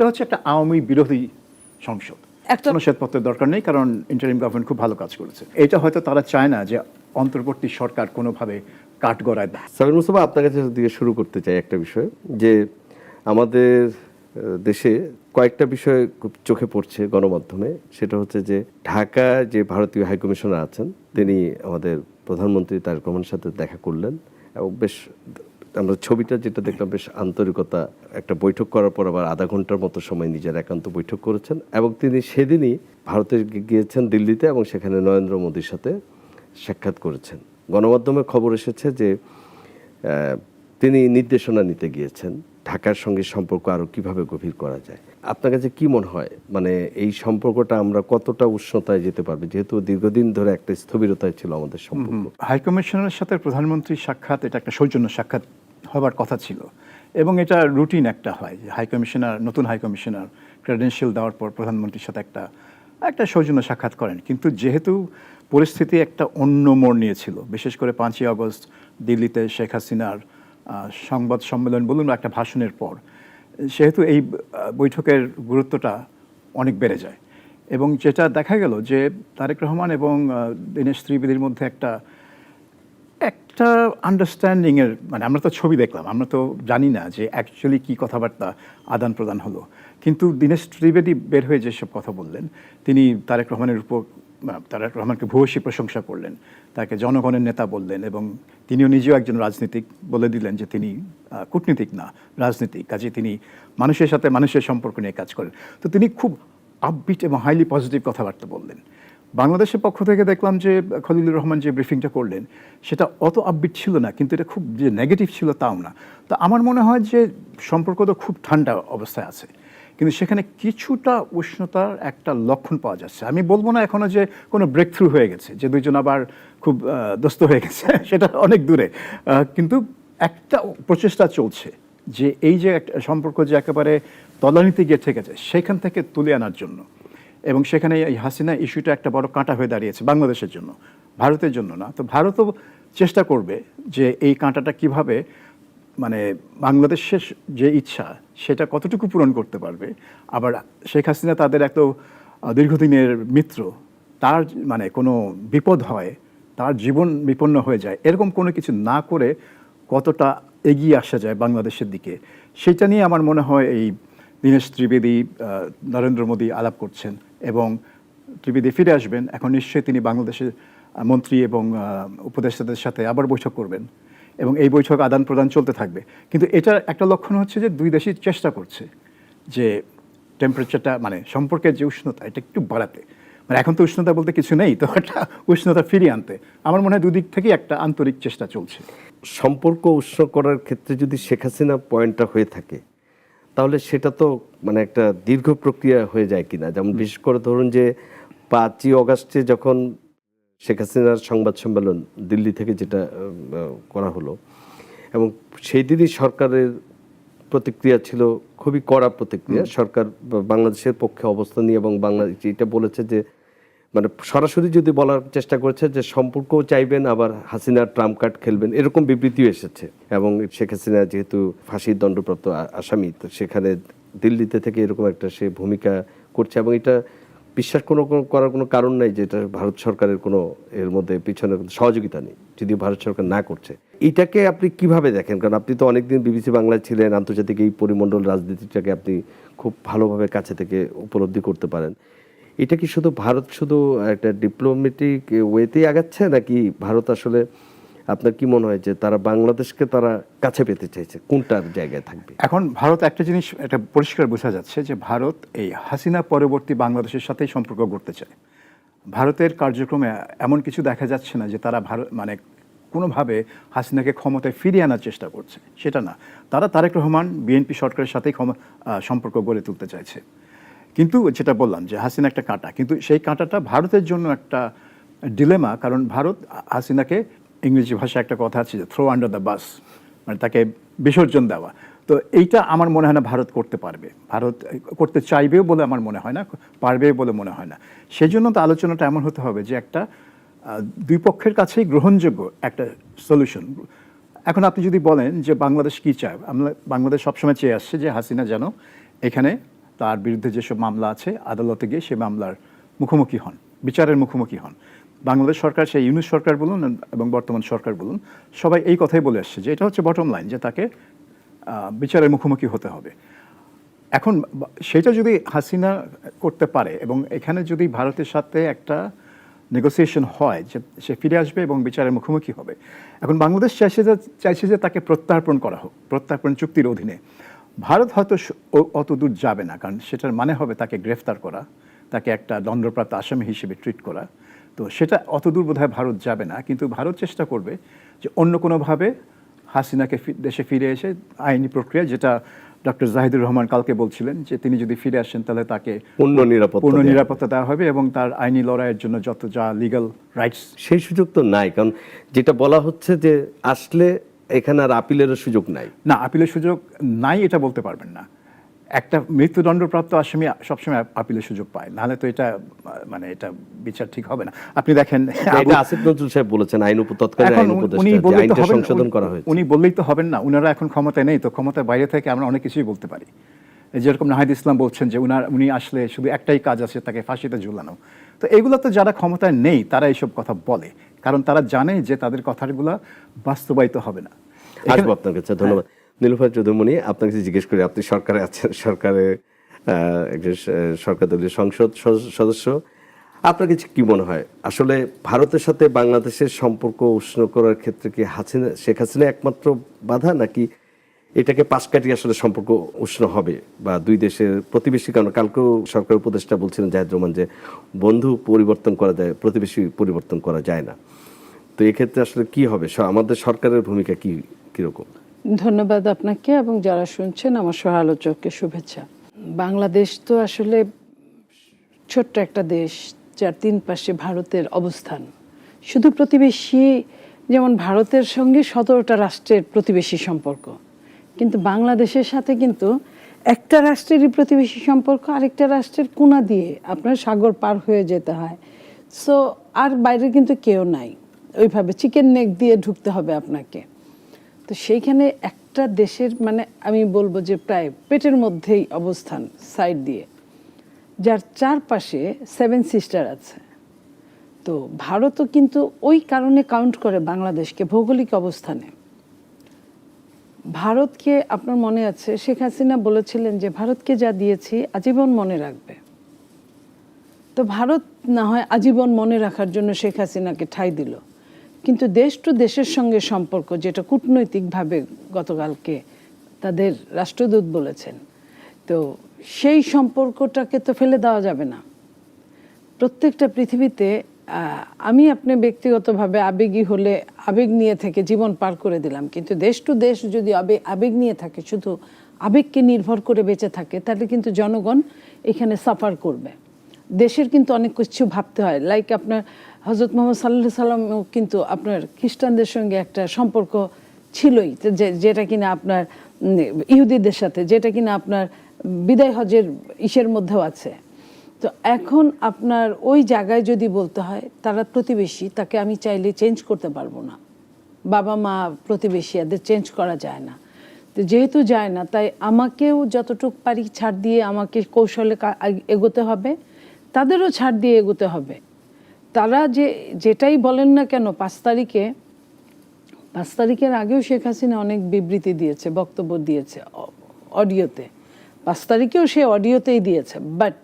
এটা হচ্ছে একটা আওয়ামী বিরোধী সংসদ। একটা কোনো শ্বেতপত্রের দরকার নেই, কারণ ইন্টারিম গভর্নমেন্ট খুব ভালো কাজ করেছে। এটা হয়তো তারা চায় না যে অন্তর্বর্তী সরকার কোনোভাবে কাঠগড়ায় দেয়। সাবির মুস্তফা, আপনার কাছে দিয়ে শুরু করতে চাই একটা বিষয়, যে আমাদের দেশে কয়েকটা বিষয় খুব চোখে পড়ছে গণমাধ্যমে। সেটা হচ্ছে যে ঢাকা যে ভারতীয় হাইকমিশনার আছেন, তিনি আমাদের প্রধানমন্ত্রী তারেক রহমানের সাথে দেখা করলেন এবং বেশ, আমরা ছবিটা যেটা দেখলাম, বেশ আন্তরিকতা, একটা বৈঠক করার পর আবার আধা ঘন্টার মতো সময় নিজের একান্ত বৈঠক করেছেন। এবং তিনি সেদিনই ভারতে গিয়েছেন দিল্লিতে এবং সেখানে নরেন্দ্র মোদীর সাথে সাক্ষাৎ করেছেন। গণমাধ্যমে খবর এসেছে যে তিনি নির্দেশনা নিতে গিয়েছেন ঢাকার সঙ্গে সম্পর্ক আরও কিভাবে গভীর করা যায়। আপনার কাছে কি মনে হয়, মানে এই সম্পর্কটা আমরা কতটা উষ্ণতায় যেতে পারবে, যেহেতু দীর্ঘদিন ধরে একটা স্থবিরতায় ছিল আমাদের সম্পর্ক? হাইকমিশনারের সাথে প্রধানমন্ত্রীর সাক্ষাৎ, এটা একটা সৌজন্য সাক্ষাৎ হবার কথা ছিল এবং এটা রুটিন একটা হয় যে হাইকমিশনার, নতুন হাইকমিশনার ক্রেডেনশিয়াল দেওয়ার পর প্রধানমন্ত্রীর সাথে একটা সৌজন্য সাক্ষাৎ করেন। কিন্তু যেহেতু পরিস্থিতি একটা অন্য মোড় নিয়েছিল, বিশেষ করে 5ই আগস্ট দিল্লিতে শেখ হাসিনার সংবাদ সম্মেলন বলুন বা একটা ভাষণের পর, সেহেতু এই বৈঠকের গুরুত্বটা অনেক বেড়ে যায়। এবং যেটা দেখা গেল যে তারেক রহমান এবং দীনেশ ত্রিবেদীর মধ্যে একটা আন্ডারস্ট্যান্ডিংয়ের, মানে আমরা তো ছবি দেখলাম, আমরা তো জানি না যে অ্যাকচুয়ালি কী কথাবার্তা আদান প্রদান হলো। কিন্তু দীনেশ ত্রিবেদী বের হয়ে যেসব কথা বললেন, তিনি তারেক রহমানকে ভূয়সী প্রশংসা করলেন, তাকে জনগণের নেতা বললেন এবং তিনিও নিজেও একজন রাজনীতিক বলে দিলেন যে তিনি কূটনীতিক না, রাজনীতিক, কাজে তিনি মানুষের সাথে মানুষের সম্পর্ক নিয়ে কাজ করেন। তো তিনি খুব আপবিট এবং হাইলি পজিটিভ কথাবার্তা বললেন। বাংলাদেশের পক্ষ থেকে দেখলাম যে খলিলুর রহমান যে ব্রিফিংটা করলেন সেটা অত আপবিট ছিল না, কিন্তু এটা খুব যে নেগেটিভ ছিল তাও না। তো আমার মনে হয় যে সম্পর্ক তো খুব ঠান্ডা অবস্থায় আছে, কিন্তু সেখানে কিছুটা উষ্ণতার একটা লক্ষণ পাওয়া যাচ্ছে। আমি বলবো না এখনো যে কোনো ব্রেক থ্রু হয়ে গেছে, যে দুইজন আবার খুব দোস্ত হয়ে গেছে, সেটা অনেক দূরে, কিন্তু একটা প্রচেষ্টা চলছে যে এই যে একটা সম্পর্ক যে একেবারে তলানিতে গিয়ে ঠেকেছে সেখান থেকে তুলে আনার জন্য। এবং সেখানে এই হাসিনা ইস্যুটা একটা বড় কাঁটা হয়ে দাঁড়িয়েছে বাংলাদেশের জন্য, ভারতের জন্য না। তো ভারতও চেষ্টা করবে যে এই কাঁটাটা কিভাবে, মানে বাংলাদেশের যে ইচ্ছা সেটা কতটুকু পূরণ করতে পারবে। আবার শেখ হাসিনা তাদের এত দীর্ঘদিনের মিত্র, তার মানে কোনো বিপদ হয়, তার জীবন বিপন্ন হয়ে যায়, এরকম কোনো কিছু না করে কতটা এগিয়ে আসা যায় বাংলাদেশের দিকে, সেটা নিয়ে আমার মনে হয় এই দীনেশ ত্রিবেদী, নরেন্দ্র মোদী আলাপ করছেন এবং ত্রিবেদী ফিরে আসবেন। এখন নিশ্চয়ই তিনি বাংলাদেশের মন্ত্রী এবং উপদেষ্টাদের সাথে আবার বৈঠক করবেন এবং এই বৈঠক আদান প্রদান চলতে থাকবে। কিন্তু এটার একটা লক্ষণ হচ্ছে যে দুই দেশই চেষ্টা করছে যে টেম্পারেচারটা, মানে সম্পর্কের যে উষ্ণতা, এটা একটু বাড়াতে। মানে এখন তো উষ্ণতা বলতে কিছু নেই, তো একটা উষ্ণতা ফিরিয়ে আনতে আমার মনে হয় দুদিক থেকেই একটা আন্তরিক চেষ্টা চলছে। সম্পর্ক উষ্ণ করার ক্ষেত্রে যদি শেখ হাসিনা পয়েন্টটা হয়ে থাকে, তাহলে সেটা তো মানে একটা দীর্ঘ প্রক্রিয়া হয়ে যায় কিনা। যেমন বিশেষ করে ধরুন যে 5ই অগাস্টে যখন শেখ হাসিনার সংবাদ সম্মেলন দিল্লি থেকে যেটা করা হলো, এবং সেই দিনই সরকারের প্রতিক্রিয়া ছিল খুবই কড়া প্রতিক্রিয়া। সরকার বাংলাদেশের পক্ষে অবস্থান নিয়ে এবং বাংলাদেশ এটা বলেছে যে, মানে সরাসরি যদি বলার চেষ্টা করেছে যে সম্পর্কও চাইবেন আবার হাসিনার ট্রাম্প কার্ড খেলবেন, এরকম বিবৃতিও এসেছে। এবং শেখ হাসিনা যেহেতু ফাঁসির দণ্ডপ্রাপ্ত আসামি, তো সেখানে দিল্লিতে থেকে এরকম একটা সে ভূমিকা করছে এবং এটা বিশ্বাস করার কোনো কারণ নাই যে এটা ভারত সরকারের কোনো এর মধ্যে পিছনে সহযোগিতা নেই, যদিও ভারত সরকার না করছে। এটাকে আপনি কিভাবে দেখেন? কারণ আপনি তো অনেকদিন বিবিসি বাংলায় ছিলেন, আন্তর্জাতিক এই পরিমণ্ডল রাজনীতিটাকে আপনি খুব ভালোভাবে কাছে থেকে উপলব্ধি করতে পারেন। এটা কি ভারত শুধু একটা ডিপ্লোম্যাটিক ওয়েতেই আগাচ্ছে, নাকি ভারত আসলে, আপনার কি মনে হয় যে তারা বাংলাদেশকে তারা কাছে পেতে চাইছে, কোনটার জায়গায় থাকবে? এখন ভারত একটা জিনিস এটা পরিষ্কার বোঝা যাচ্ছে যে ভারত এই হাসিনা পরবর্তী বাংলাদেশের সাথেই সম্পর্ক গড়তে চায়। ভারতের কার্যক্রমে এমন কিছু দেখা যাচ্ছে না যে তারা মানে কোনোভাবে হাসিনাকে ক্ষমতায় ফিরিয়ে আনার চেষ্টা করছে, সেটা না। তারা তারেক রহমান বিএনপি সরকারের সাথেই সম্পর্ক গড়ে তুলতে চাইছে। কিন্তু যেটা বললাম যে হাসিনা একটা কাঁটা, কিন্তু সেই কাঁটাটা ভারতের জন্য একটা ডিলেমা, কারণ ভারত হাসিনাকে, ইংরেজি ভাষায় একটা কথা আছে যে থ্রো আন্ডার দ্য বাস, মানে তাকে বিসর্জন দেওয়া। তো এইটা আমার মনে হয় না ভারত করতে পারবে, ভারত করতে চাইবেও বলে আমার মনে হয় না, পারবেও বলে মনে হয় না। সেজন্য তো আলোচনাটা এমন হতে হবে যে একটা দুই পক্ষের কাছেই গ্রহণযোগ্য একটা সলিউশন। এখন আপনি যদি বলেন যে বাংলাদেশ কী চায়, বাংলাদেশ সবসময় চেয়ে আসছে যে হাসিনা যেন এখানে তার বিরুদ্ধে যেসব মামলা আছে আদালতে গিয়ে সে মামলার মুখোমুখি হন, বিচারের মুখোমুখি হন। বাংলাদেশ সরকার, সেই ইউনূস সরকার বলুন এবং বর্তমান সরকার বলুন, সবাই এই কথাই বলে আসছে যে এটা হচ্ছে বটম লাইন, যে তাকে বিচারের মুখোমুখি হতে হবে। এখন সেটা যদি হাসিনা করতে পারে এবং এখানে যদি ভারতের সাথে একটা নেগোসিয়েশন হয় যে সে ফিরে আসবে এবং বিচারের মুখোমুখি হবে, এখন বাংলাদেশ চাইছে যে তাকে প্রত্যার্পণ করা হোক, প্রত্যার্পণ চুক্তির অধীনে। ভারত হয়তো অত দূর যাবে না, কারণ সেটার মানে হবে তাকে গ্রেফতার করা, তাকে একটা দণ্ডপ্রাপ্ত আসামি হিসেবে ট্রিট করা। তো সেটা অত দূর বোধহয় ভারত যাবে না, কিন্তু ভারত চেষ্টা করবে যে অন্য কোনোভাবে হাসিনাকে দেশে ফিরে এসে আইনি প্রক্রিয়া, যেটা ডক্টর জাহিদুর রহমান কালকে বলছিলেন যে তিনি যদি ফিরে আসেন তাহলে তাকে পূর্ণ নিরাপত্তা দেওয়া হবে এবং তার আইনি লড়াইয়ের জন্য যত যা লিগ্যাল রাইটস, সেই সুযোগ তো নাই। কারণ যেটা বলা হচ্ছে যে আসলে এখানে আর আপিলেরও সুযোগ নাই। না, আপিলের সুযোগ নাই এটা বলতে পারবেন না। একটা মৃত্যুদণ্ডপ্রাপ্ত আসামি সবসময় আপিলের সুযোগ পায়, নাহলে তো এটা মানে এটা বিচার ঠিক হবে না। আপনি দেখেন, এটা আসিফ নজরুল সাহেব বলেছেন, তৎকালীন আইন উপদেষ্টা, আইনটা সংশোধন করা হয়েছে। উনি বললেই তো হবেন না, উনারা এখন ক্ষমতায় নেই, তো ক্ষমতার বাইরে থেকে আমরা অনেক কিছুই বলতে পারি। যেরকম নাহিদ ইসলাম বলছেন যে উনি আসলে শুধু একটাই কাজ আছে, তাকে ফাঁসিতে ঝুলানো। তো এগুলো তো যারা ক্ষমতায় নেই তারা এইসব কথা বলে, কারণ তারা জানে যে তাদের কথাগুলো বাস্তবায়িত হবে না। আসবো আপনার কাছে, ধন্যবাদ। নীলুফার চৌধুরী, আপনাকে জিজ্ঞেস করি, আপনি সরকারে আছেন, সরকারে একজন সরকার দলীয় সংসদ সদস্য, আপনার কাছে কি মনে হয় আসলে ভারতের সাথে বাংলাদেশের সম্পর্ক উষ্ণ করার ক্ষেত্রে কি শেখ হাসিনা একমাত্র বাধা, নাকি এটাকে পাশ কাটিয়ে আসলে সম্পর্ক উষ্ণ হবে বা দুই দেশের প্রতিবেশী? কারণ কালকেও সরকার উপদেষ্টা বলছিলেন জাহিদ রহমান যে বন্ধু পরিবর্তন করা যায়, প্রতিবেশী পরিবর্তন করা যায় না। তো এক্ষেত্রে আসলে কি হবে, আমাদের সরকারের ভূমিকা কিরকম? ধন্যবাদ আপনাকে এবং যারা শুনছেন আমার সহ আলোচককে শুভেচ্ছা। বাংলাদেশ তো আসলে ছোট্ট একটা দেশ, যার তিন পাশে ভারতের অবস্থান। শুধু প্রতিবেশী, যেমন ভারতের সঙ্গে 17টা রাষ্ট্রের প্রতিবেশী সম্পর্ক, কিন্তু বাংলাদেশের সাথে কিন্তু একটা রাষ্ট্রেরই প্রতিবেশী সম্পর্ক, আরেকটা রাষ্ট্রের কোণা দিয়ে আপনার সাগর পার হয়ে যেতে হয়। সো আর বাইরে কিন্তু কেউ নাই, ওইভাবে চিকেন নেক দিয়ে ঢুকতে হবে আপনাকে। তো সেইখানে একটা দেশের মানে আমি বলবো যে প্রায় পেটের মধ্যেই অবস্থান, সাইড দিয়ে, যার চারপাশে 7 সিস্টার আছে। তো ভারতও কিন্তু ওই কারণে কাউন্ট করে বাংলাদেশকে ভৌগোলিক অবস্থানে। ভারতকে, আপনার মনে আছে শেখ হাসিনা বলেছিলেন যে ভারতকে যা দিয়েছি আজীবন মনে রাখবে। তো ভারত না হয় আজীবন মনে রাখার জন্য শেখ হাসিনাকে ঠাঁই দিল, কিন্তু দেশ টু দেশের সঙ্গে সম্পর্ক, যেটা কূটনৈতিকভাবে গতকালকে তাদের রাষ্ট্রদূত বলেছেন, তো সেই সম্পর্কটাকে তো ফেলে দেওয়া যাবে না। প্রত্যেকটা পৃথিবীতে আমি আপনি ব্যক্তিগতভাবে আবেগী হলে আবেগ নিয়ে থেকে জীবন পার করে দিলাম, কিন্তু দেশ টু দেশ যদি আবেগ নিয়ে থাকে, শুধু আবেগকে নির্ভর করে বেঁচে থাকে, তাহলে কিন্তু জনগণ এখানে সাফার করবে। দেশের কিন্তু অনেক কিছু ভাবতে হয়। লাইক আপনার হজরত মোহাম্মদ সাল্লাল্লাহু আলাইহি সাল্লাম কিন্তু আপনার খ্রিস্টানদের সঙ্গে একটা সম্পর্ক ছিলই, যেটা কিনা আপনার ইহুদিদের সাথে, যেটা কিনা আপনার বিদায় হজের ইসের মধ্যেও আছে। তো এখন আপনার ওই জায়গায় যদি বলতে হয় তারা প্রতিবেশী, তাকে আমি চাইলে চেঞ্জ করতে পারবো না। বাবা মা প্রতিবেশী, এদের চেঞ্জ করা যায় না। তো যেহেতু যায় না, তাই আমাকেও যতটুকু পারি ছাড় দিয়ে আমাকে কৌশলে এগোতে হবে, তাদেরও ছাড় দিয়ে এগোতে হবে। তারা যেটাই বলেন না কেন, 5 তারিখের আগেও শেখ হাসিনা অনেক বিবৃতি দিয়েছে, বক্তব্য দিয়েছে অডিওতে। 5 তারিখেও সে অডিওতেই দিয়েছে, বাট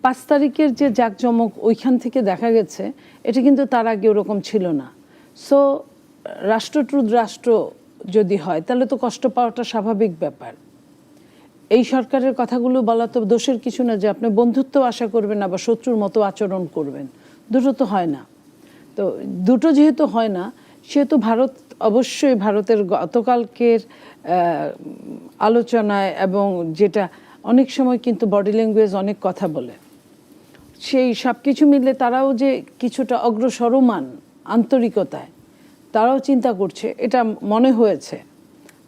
5 তারিখের যে জাঁকজমক ওইখান থেকে দেখা গেছে, এটা কিন্তু তার আগে ওরকম ছিল না। সো রাষ্ট্র টু রাষ্ট্র যদি হয় তাহলে তো কষ্ট পাওয়াটা স্বাভাবিক ব্যাপার। এই সরকারের কথাগুলো বলা তো দোষের কিছু না যে আপনি বন্ধুত্ব আশা করবেন আবার শত্রুর মতো আচরণ করবেন, দুটো তো হয় না। তো দুটো যেহেতু হয় না, সেহেতু ভারত অবশ্যই ভারতের গতকালকের আলোচনায় এবং যেটা অনেক সময় কিন্তু বডি ল্যাঙ্গুয়েজ অনেক কথা বলে, সেই সব কিছু মিলে তারাও যে কিছুটা অগ্রসরমান আন্তরিকতায় তারাও চিন্তা করছে, এটা মনে হয়েছে।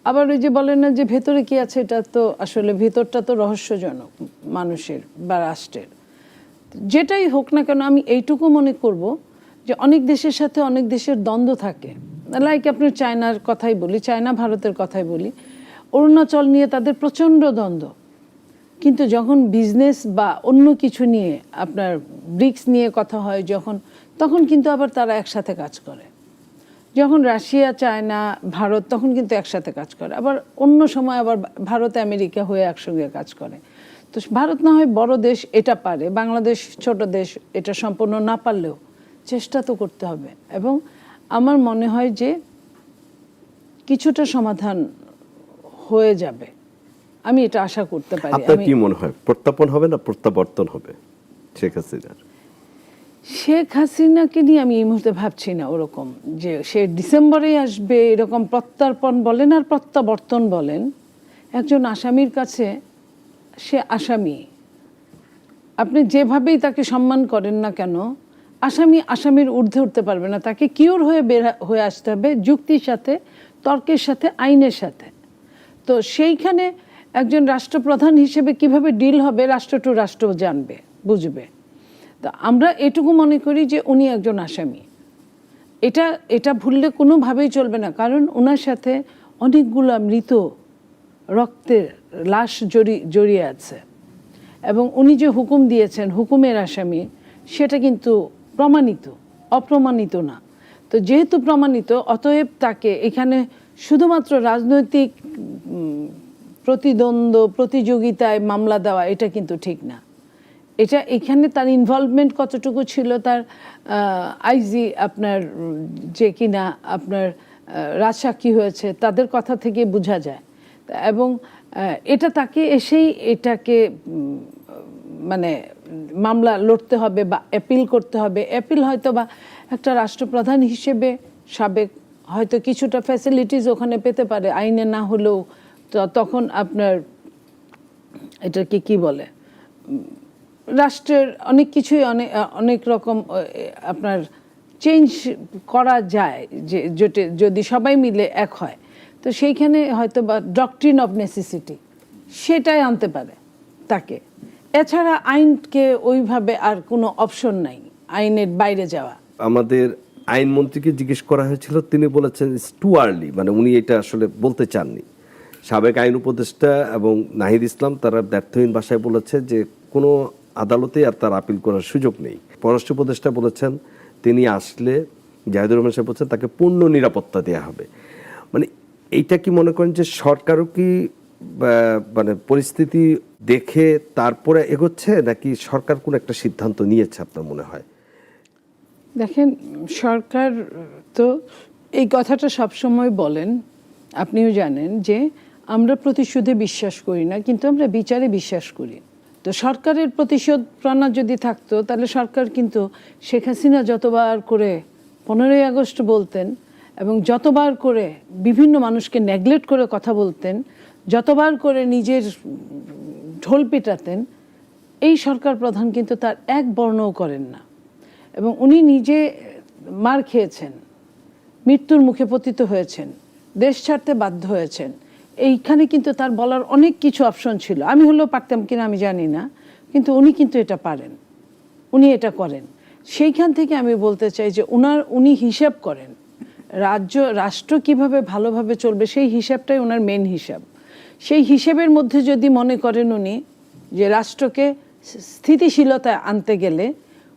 আবার ওই যে বলেন না যে ভেতরে কি আছে, এটা তো আসলে ভেতরটা তো রহস্যজনক মানুষের বা রাষ্ট্রের। যেটাই হোক না কেন, আমি এইটুকু মনে করব যে অনেক দেশের সাথে অনেক দেশের দ্বন্দ্ব থাকে। লাইক আপনার চায়নার কথাই বলি, চায়না ভারতের কথাই বলি, অরুণাচল নিয়ে তাদের প্রচণ্ড দ্বন্দ্ব। কিন্তু যখন বিজনেস বা অন্য কিছু নিয়ে আপনার ব্রিক্স নিয়ে কথা হয় তখন কিন্তু আবার তারা একসাথে কাজ করে। যখন রাশিয়া, চায়না, ভারত তখন কিন্তু একসাথে কাজ করে, আবার অন্য সময় আবার ভারত আমেরিকা হয়ে একসঙ্গে কাজ করে। তো ভারত না হয় বড় দেশ, এটা পারে, বাংলাদেশ ছোট দেশ, এটা সম্পূর্ণ না পারলেও চেষ্টা তো করতে হবে। এবং আমার মনে হয় যে কিছুটা সমাধান হয়ে যাবে, আমি এটা আশা করতে পারি। আপনার কি মনে হয় প্রত্যাপন হবে না প্রত্যাবর্তন হবে শেখ হাসিনার? শেখ হাসিনাকে নিয়ে আমি এই মুহূর্তে ভাবছি না ওরকম যে সে ডিসেম্বরে আসবে, এরকম প্রত্যার্পণ বলেন আর প্রত্যাবর্তন বলেন। একজন আসামির কাছে সে আসামি, আপনি যেভাবেই তাকে সম্মান করেন না কেন, আসামির ঊর্ধ্বে উঠতে পারবে না। তাকে কিওর হয়ে আসতে হবে যুক্তির সাথে, তর্কের সাথে, আইনের সাথে। তো সেইখানে একজন রাষ্ট্রপ্রধান হিসেবে কিভাবে ডিল হবে, রাষ্ট্র টু রাষ্ট্র জানবে, বুঝবে। তো আমরা এটুকু মনে করি যে উনি একজন আসামি, এটা ভুললে কোনোভাবেই চলবে না। কারণ ওনার সাথে অনেকগুলো মৃত রক্তের লাশ জড়িয়ে আছে, এবং উনি যে হুকুম দিয়েছেন, হুকুমের আসামি, সেটা কিন্তু প্রমাণিত, অপ্রমাণিত না। তো যেহেতু প্রমাণিত, অতএব তাকে এখানে শুধুমাত্র রাজনৈতিক প্রতিযোগিতায় মামলা দেওয়া এটা কিন্তু ঠিক না। এখানে তার ইনভলভমেন্ট কতটুকু ছিল, তার আইজি আপনার যে কিনা আপনার রাজসাক্ষী হয়েছে, তাদের কথা থেকে বোঝা যায়। এবং এটা তাকে এটাকে মানে মামলা লড়তে হবে বা অ্যাপিল করতে হবে। অ্যাপিল হয়তো বা একটা রাষ্ট্রপ্রধান হিসেবে সাবেক হয়তো কিছুটা ফ্যাসিলিটিস ওখানে পেতে পারে, আইনে না হলেও। তখন আপনার এটাকে কি বলে, রাষ্ট্রের অনেক কিছুই অনেক রকম আপনার চেঞ্জ করা যায়, যদি সবাই মিলে এক হয়। তো সেইখানে হয়তো বা ডক্ট্রিন অফ নেসেসিটি সেটাই আনতে পারে তাকে। এছাড়া আইনকে ওইভাবে আর কোনো অপশন নাই আইনের বাইরে যাওয়া। আমাদের আইনমন্ত্রীকে জিজ্ঞেস করা হয়েছিল, তিনি বলেছেন ইটস টু আর্লি, মানে উনি এটা আসলে বলতে চাননি। সাবেক আইন উপদেষ্টা এবং নাহিদ ইসলাম তারা ব্যর্থহীন ভাষায় বলেছে যে কোনো আদালতে আর তার আপিল করার সুযোগ নেই। পররাষ্ট্র উপদেষ্টা বলেছেন তিনি আসলে, জাহিদুর রহমান সাহেব বলছেন তাকে পূর্ণ নিরাপত্তা দেওয়া হবে। মানে এইটা কি মনে করেন যে সরকারও কি মানে পরিস্থিতি দেখে তারপরে এগোচ্ছে, নাকি সরকার কোন একটা সিদ্ধান্ত নিয়েছে আপনার মনে হয়? দেখেন, সরকার তো এই কথাটা সবসময় বলেন, আপনিও জানেন যে আমরা প্রতিশোধে বিশ্বাস করি না, কিন্তু আমরা বিচারে বিশ্বাস করি। তো সরকারের প্রতিশোধ প্রণা যদি থাকতো, তাহলে সরকার কিন্তু শেখ হাসিনা যতবার করে 15ই আগস্ট বলতেন এবং যতবার করে বিভিন্ন মানুষকে নেগলেক্ট করে কথা বলতেন, যতবার করে নিজের ঢোল পিটাতেন, এই সরকার প্রধান কিন্তু তার এক বর্ণও করেন না। এবং উনি নিজে মার খেয়েছেন, মৃত্যুর মুখে পতিত হয়েছেন, দেশ ছাড়তে বাধ্য হয়েছেন। এইখানে কিন্তু তার বলার অনেক কিছু অপশন ছিল। আমি হলেও পারতাম কিনা আমি জানি না, কিন্তু উনি কিন্তু এটা পারেন, উনি এটা করেন। সেইখান থেকে আমি বলতে চাই যে উনি হিসাব করেন রাষ্ট্র কিভাবে ভালোভাবে চলবে, সেই হিসাবটাই ওনার মেন হিসাব। সেই হিসেবের মধ্যে যদি মনে করেন উনি যে রাষ্ট্রকে স্থিতিশীলতায় আনতে গেলে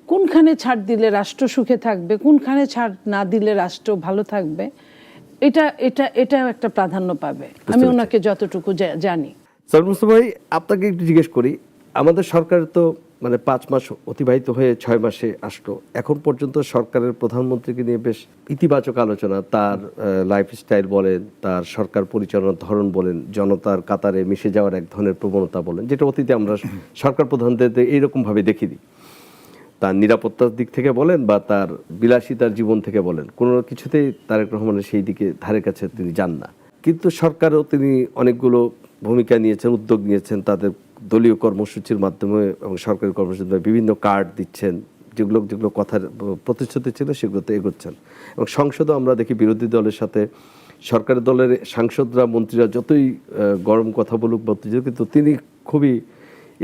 কোনখানে ছাড় দিলে রাষ্ট্র সুখে থাকবে, কোনখানে ছাড় না দিলে রাষ্ট্র ভালো থাকবে, এটাও একটা প্রাধান্য পাবে, আমি ওনাকে যতটুকু জানি। স্যার মুস্তফা ভাই, আপনাকে একটু জিজ্ঞেস করি, আমাদের সরকার তো মানে 5 মাস অতিবাহিত হয়ে 6 মাসে আসলো, এখন পর্যন্ত সরকারের প্রধানমন্ত্রীকে নিয়ে বেশ ইতিবাচক আলোচনা, তার লাইফস্টাইল বলেন, তার সরকার পরিচালনার ধরন বলেন, জনতার কাতারে মিশে যাওয়ার এক ধরনের প্রবণতা বলেন, যেটা অতীতে আমরা সরকার প্রধানদের এইরকমভাবে দেখিনি। তার নিরাপত্তার দিক থেকে বলেন বা তার বিলাসিতার জীবন থেকে বলেন, কোনো কিছুতেই তারেক রহমানের সেই দিকে ধারে কাছে তিনি যান না। কিন্তু সরকারও তিনি অনেকগুলো ভূমিকা নিয়েছেন, উদ্যোগ নিয়েছেন, তাদের দলীয় কর্মসূচির মাধ্যমে এবং সরকারি কর্মসূচির মাধ্যমে বিভিন্ন কার্ড দিচ্ছেন, যেগুলো কথার প্রতিশ্রুতি ছিল সেগুলোতে এগোচ্ছেন। এবং সংসদও আমরা দেখি বিরোধী দলের সাথে সরকারি দলের সাংসদরা, মন্ত্রীরা যতই গরম কথা বলুক বা, কিন্তু তিনি খুবই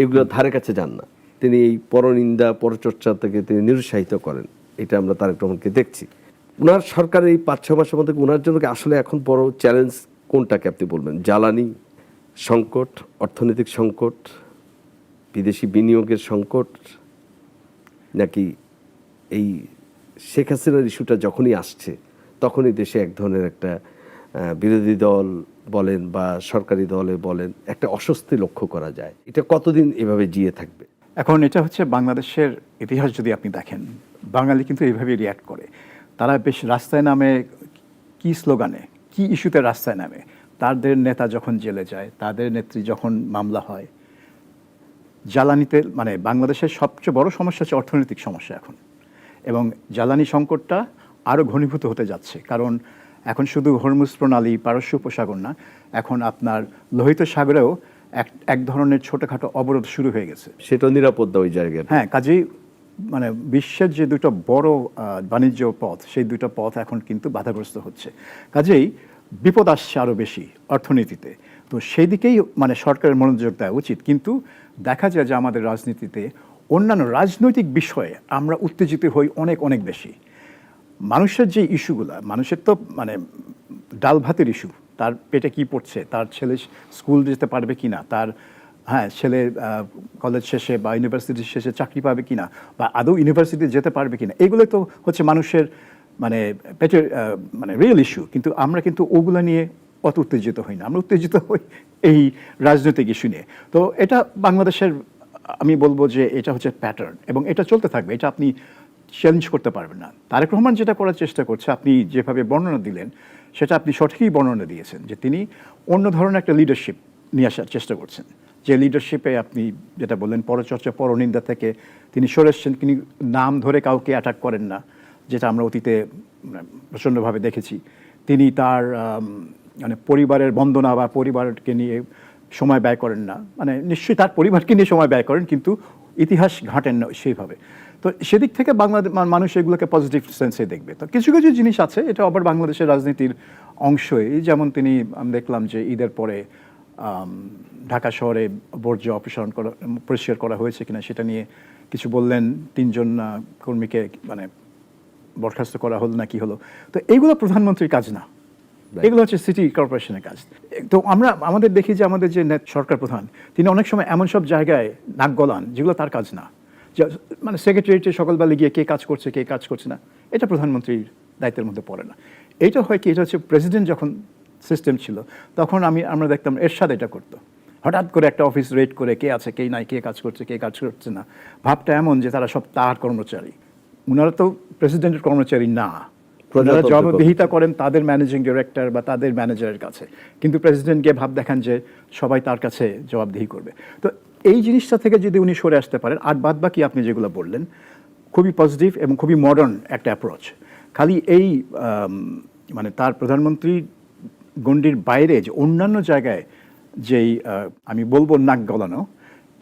এগুলো ধারে কাছে যান না। তিনি এই পরনিন্দা, পরচর্চা থেকে তিনি নিরুৎসাহিত করেন। এটা আমরা তারেক রহমানকে দেখছি। ওনার সরকারের এই 5-6 মাসের মধ্যে ওনার জন্য আসলে এখন বড় চ্যালেঞ্জ কোনটাকে আপনি বলবেন? জ্বালানি সংকট, অর্থনৈতিক সংকট, বিদেশি বিনিয়োগের সংকট, নাকি এই শেখ হাসিনার ইস্যুটা যখনই আসছে তখনই দেশে এক ধরনের একটা বিরোধী দল বলেন বা সরকারি দলে বলেন একটা অস্বস্তি লক্ষ্য করা যায়? এটা কতদিন এভাবে জিয়ে থাকবে? এখন এটা হচ্ছে বাংলাদেশের ইতিহাস যদি আপনি দেখেন, বাঙালি কিন্তু এইভাবে রিয়্যাক্ট করে। তারা বেশ রাস্তায় নামে কি স্লোগানে, কি ইস্যুতে রাস্তায় নামে, তাদের নেতা যখন জেলে যায়, তাদের নেত্রী যখন মামলা হয়, জ্বালানিতে মানে বাংলাদেশের সবচেয়ে বড় সমস্যা হচ্ছে অর্থনৈতিক সমস্যা এখন, এবং জ্বালানি সংকটটা আরও ঘনীভূত হতে যাচ্ছে। কারণ এখন শুধু হরমুজ প্রণালী, পারস্য উপসাগর না, এখন আপনার লোহিত সাগরেও এক ধরনের ছোটোখাটো অবরোধ শুরু হয়ে গেছে। সেটা নিরাপত্তা ওই জায়গায়। হ্যাঁ, কাজেই মানে বিশ্বের যে দুটো বড় বাণিজ্য পথ, সেই দুটো পথ এখন কিন্তু বাধাগ্রস্ত হচ্ছে। কাজেই বিপদ আসছে আরও বেশি অর্থনীতিতে। তো সেই দিকেই মানে সরকারের মনোযোগ দেওয়া উচিত। কিন্তু দেখা যায় যে আমাদের রাজনীতিতে অন্যান্য রাজনৈতিক বিষয়ে আমরা উত্তেজিত হই অনেক অনেক বেশি। মানুষের যে ইস্যুগুলো, মানুষের তো মানে ডাল ভাতের ইস্যু, তার পেটে কি পড়ছে, তার ছেলে স্কুল যেতে পারবে কি না, তার ছেলে কলেজ শেষে বা ইউনিভার্সিটি শেষে চাকরি পাবে কিনা, বা আদৌ ইউনিভার্সিটি যেতে পারবে কিনা, এগুলো তো হচ্ছে মানুষের মানে পেটের মানে রিয়েল ইস্যু। কিন্তু আমরা কিন্তু ওগুলো নিয়ে অত উত্তেজিত হই না, আমরা উত্তেজিত হই এই রাজনৈতিক ইস্যু নিয়ে। তো এটা বাংলাদেশের, আমি বলবো যে এটা হচ্ছে প্যাটার্ন, এবং এটা চলতে থাকবে, এটা আপনি চ্যালেঞ্জ করতে পারবেন না। তারেক রহমান যেটা করার চেষ্টা করছে, আপনি যেভাবে বর্ণনা দিলেন সেটা আপনি সঠিকই বর্ণনা দিয়েছেন, যে তিনি অন্য ধরনের একটা লিডারশিপ নিয়ে আসার চেষ্টা করছেন। যে লিডারশিপে আপনি যেটা বললেন, পরচর্চা পরনিন্দা থেকে তিনি সরে এসছেন। তিনি নাম ধরে কাউকে অ্যাটাক করেন না, যেটা আমরা অতীতে প্রচণ্ডভাবে দেখেছি। তিনি তার মানে পরিবারের বন্দনা বা পরিবারকে নিয়ে সময় ব্যয় করেন না, মানে নিশ্চয়ই তার পরিবারকে নিয়ে সময় ব্যয় করেন, কিন্তু ইতিহাস ঘাটেন না সেইভাবে। তো সেদিক থেকে বাংলাদেশ মানুষ এগুলোকে পজিটিভ সেন্সে দেখবে। তো কিছু কিছু জিনিস আছে, এটা আবার বাংলাদেশের রাজনীতির অংশই। যেমন তিনি, আমি দেখলাম যে ঈদের পরে ঢাকা শহরে বর্জ্য অপসারণ করা, পরিষ্কার করা হয়েছে কিনা সেটা নিয়ে কিছু বললেন। 3 জন কর্মীকে মানে বরখাস্ত করা হলো না কি হলো। তো এইগুলো প্রধানমন্ত্রীর কাজ না, এগুলো হচ্ছে সিটি কর্পোরেশনের কাজ। তো আমরা আমাদের দেখি যে আমাদের যে সরকার প্রধান, তিনি অনেক সময় এমন সব জায়গায় নাক গলান যেগুলো তার কাজ না। মানে সেক্রেটারিয়েটে সকালবেলা গিয়ে কে কাজ করছে কে কাজ করছে না, এটা প্রধানমন্ত্রীর দায়িত্বের মধ্যে পড়ে না। এইটা হয় কি, এটা হচ্ছে প্রেসিডেন্ট যখন সিস্টেম ছিল তখন আমরা দেখতাম এরশাদ এটা করতো। হঠাৎ করে একটা অফিস রেড করে কে আছে কে নাই, কে কাজ করছে কে কাজ করছে না, ভাবটা এমন যে তারা সব তার কর্মচারী। ওনারা তো প্রেসিডেন্টের কর্মচারী না, ওনারা জবাবদিহিতা করেন তাদের ম্যানেজিং ডিরেক্টর বা তাদের ম্যানেজারের কাছে। কিন্তু প্রেসিডেন্টকে ভাব দেখান যে সবাই তার কাছে জবাবদিহি করবে। তো এই জিনিসটা থেকে যদি উনি সরে আসতে পারেন, আর বাদ বাকি আপনি যেগুলো বললেন খুবই পজিটিভ এবং খুবই মডার্ন একটা অ্যাপ্রোচ। খালি এই মানে তার প্রধানমন্ত্রী গণ্ডির বাইরে যে অন্যান্য জায়গায় যেই আমি বলবো নাক গলানো,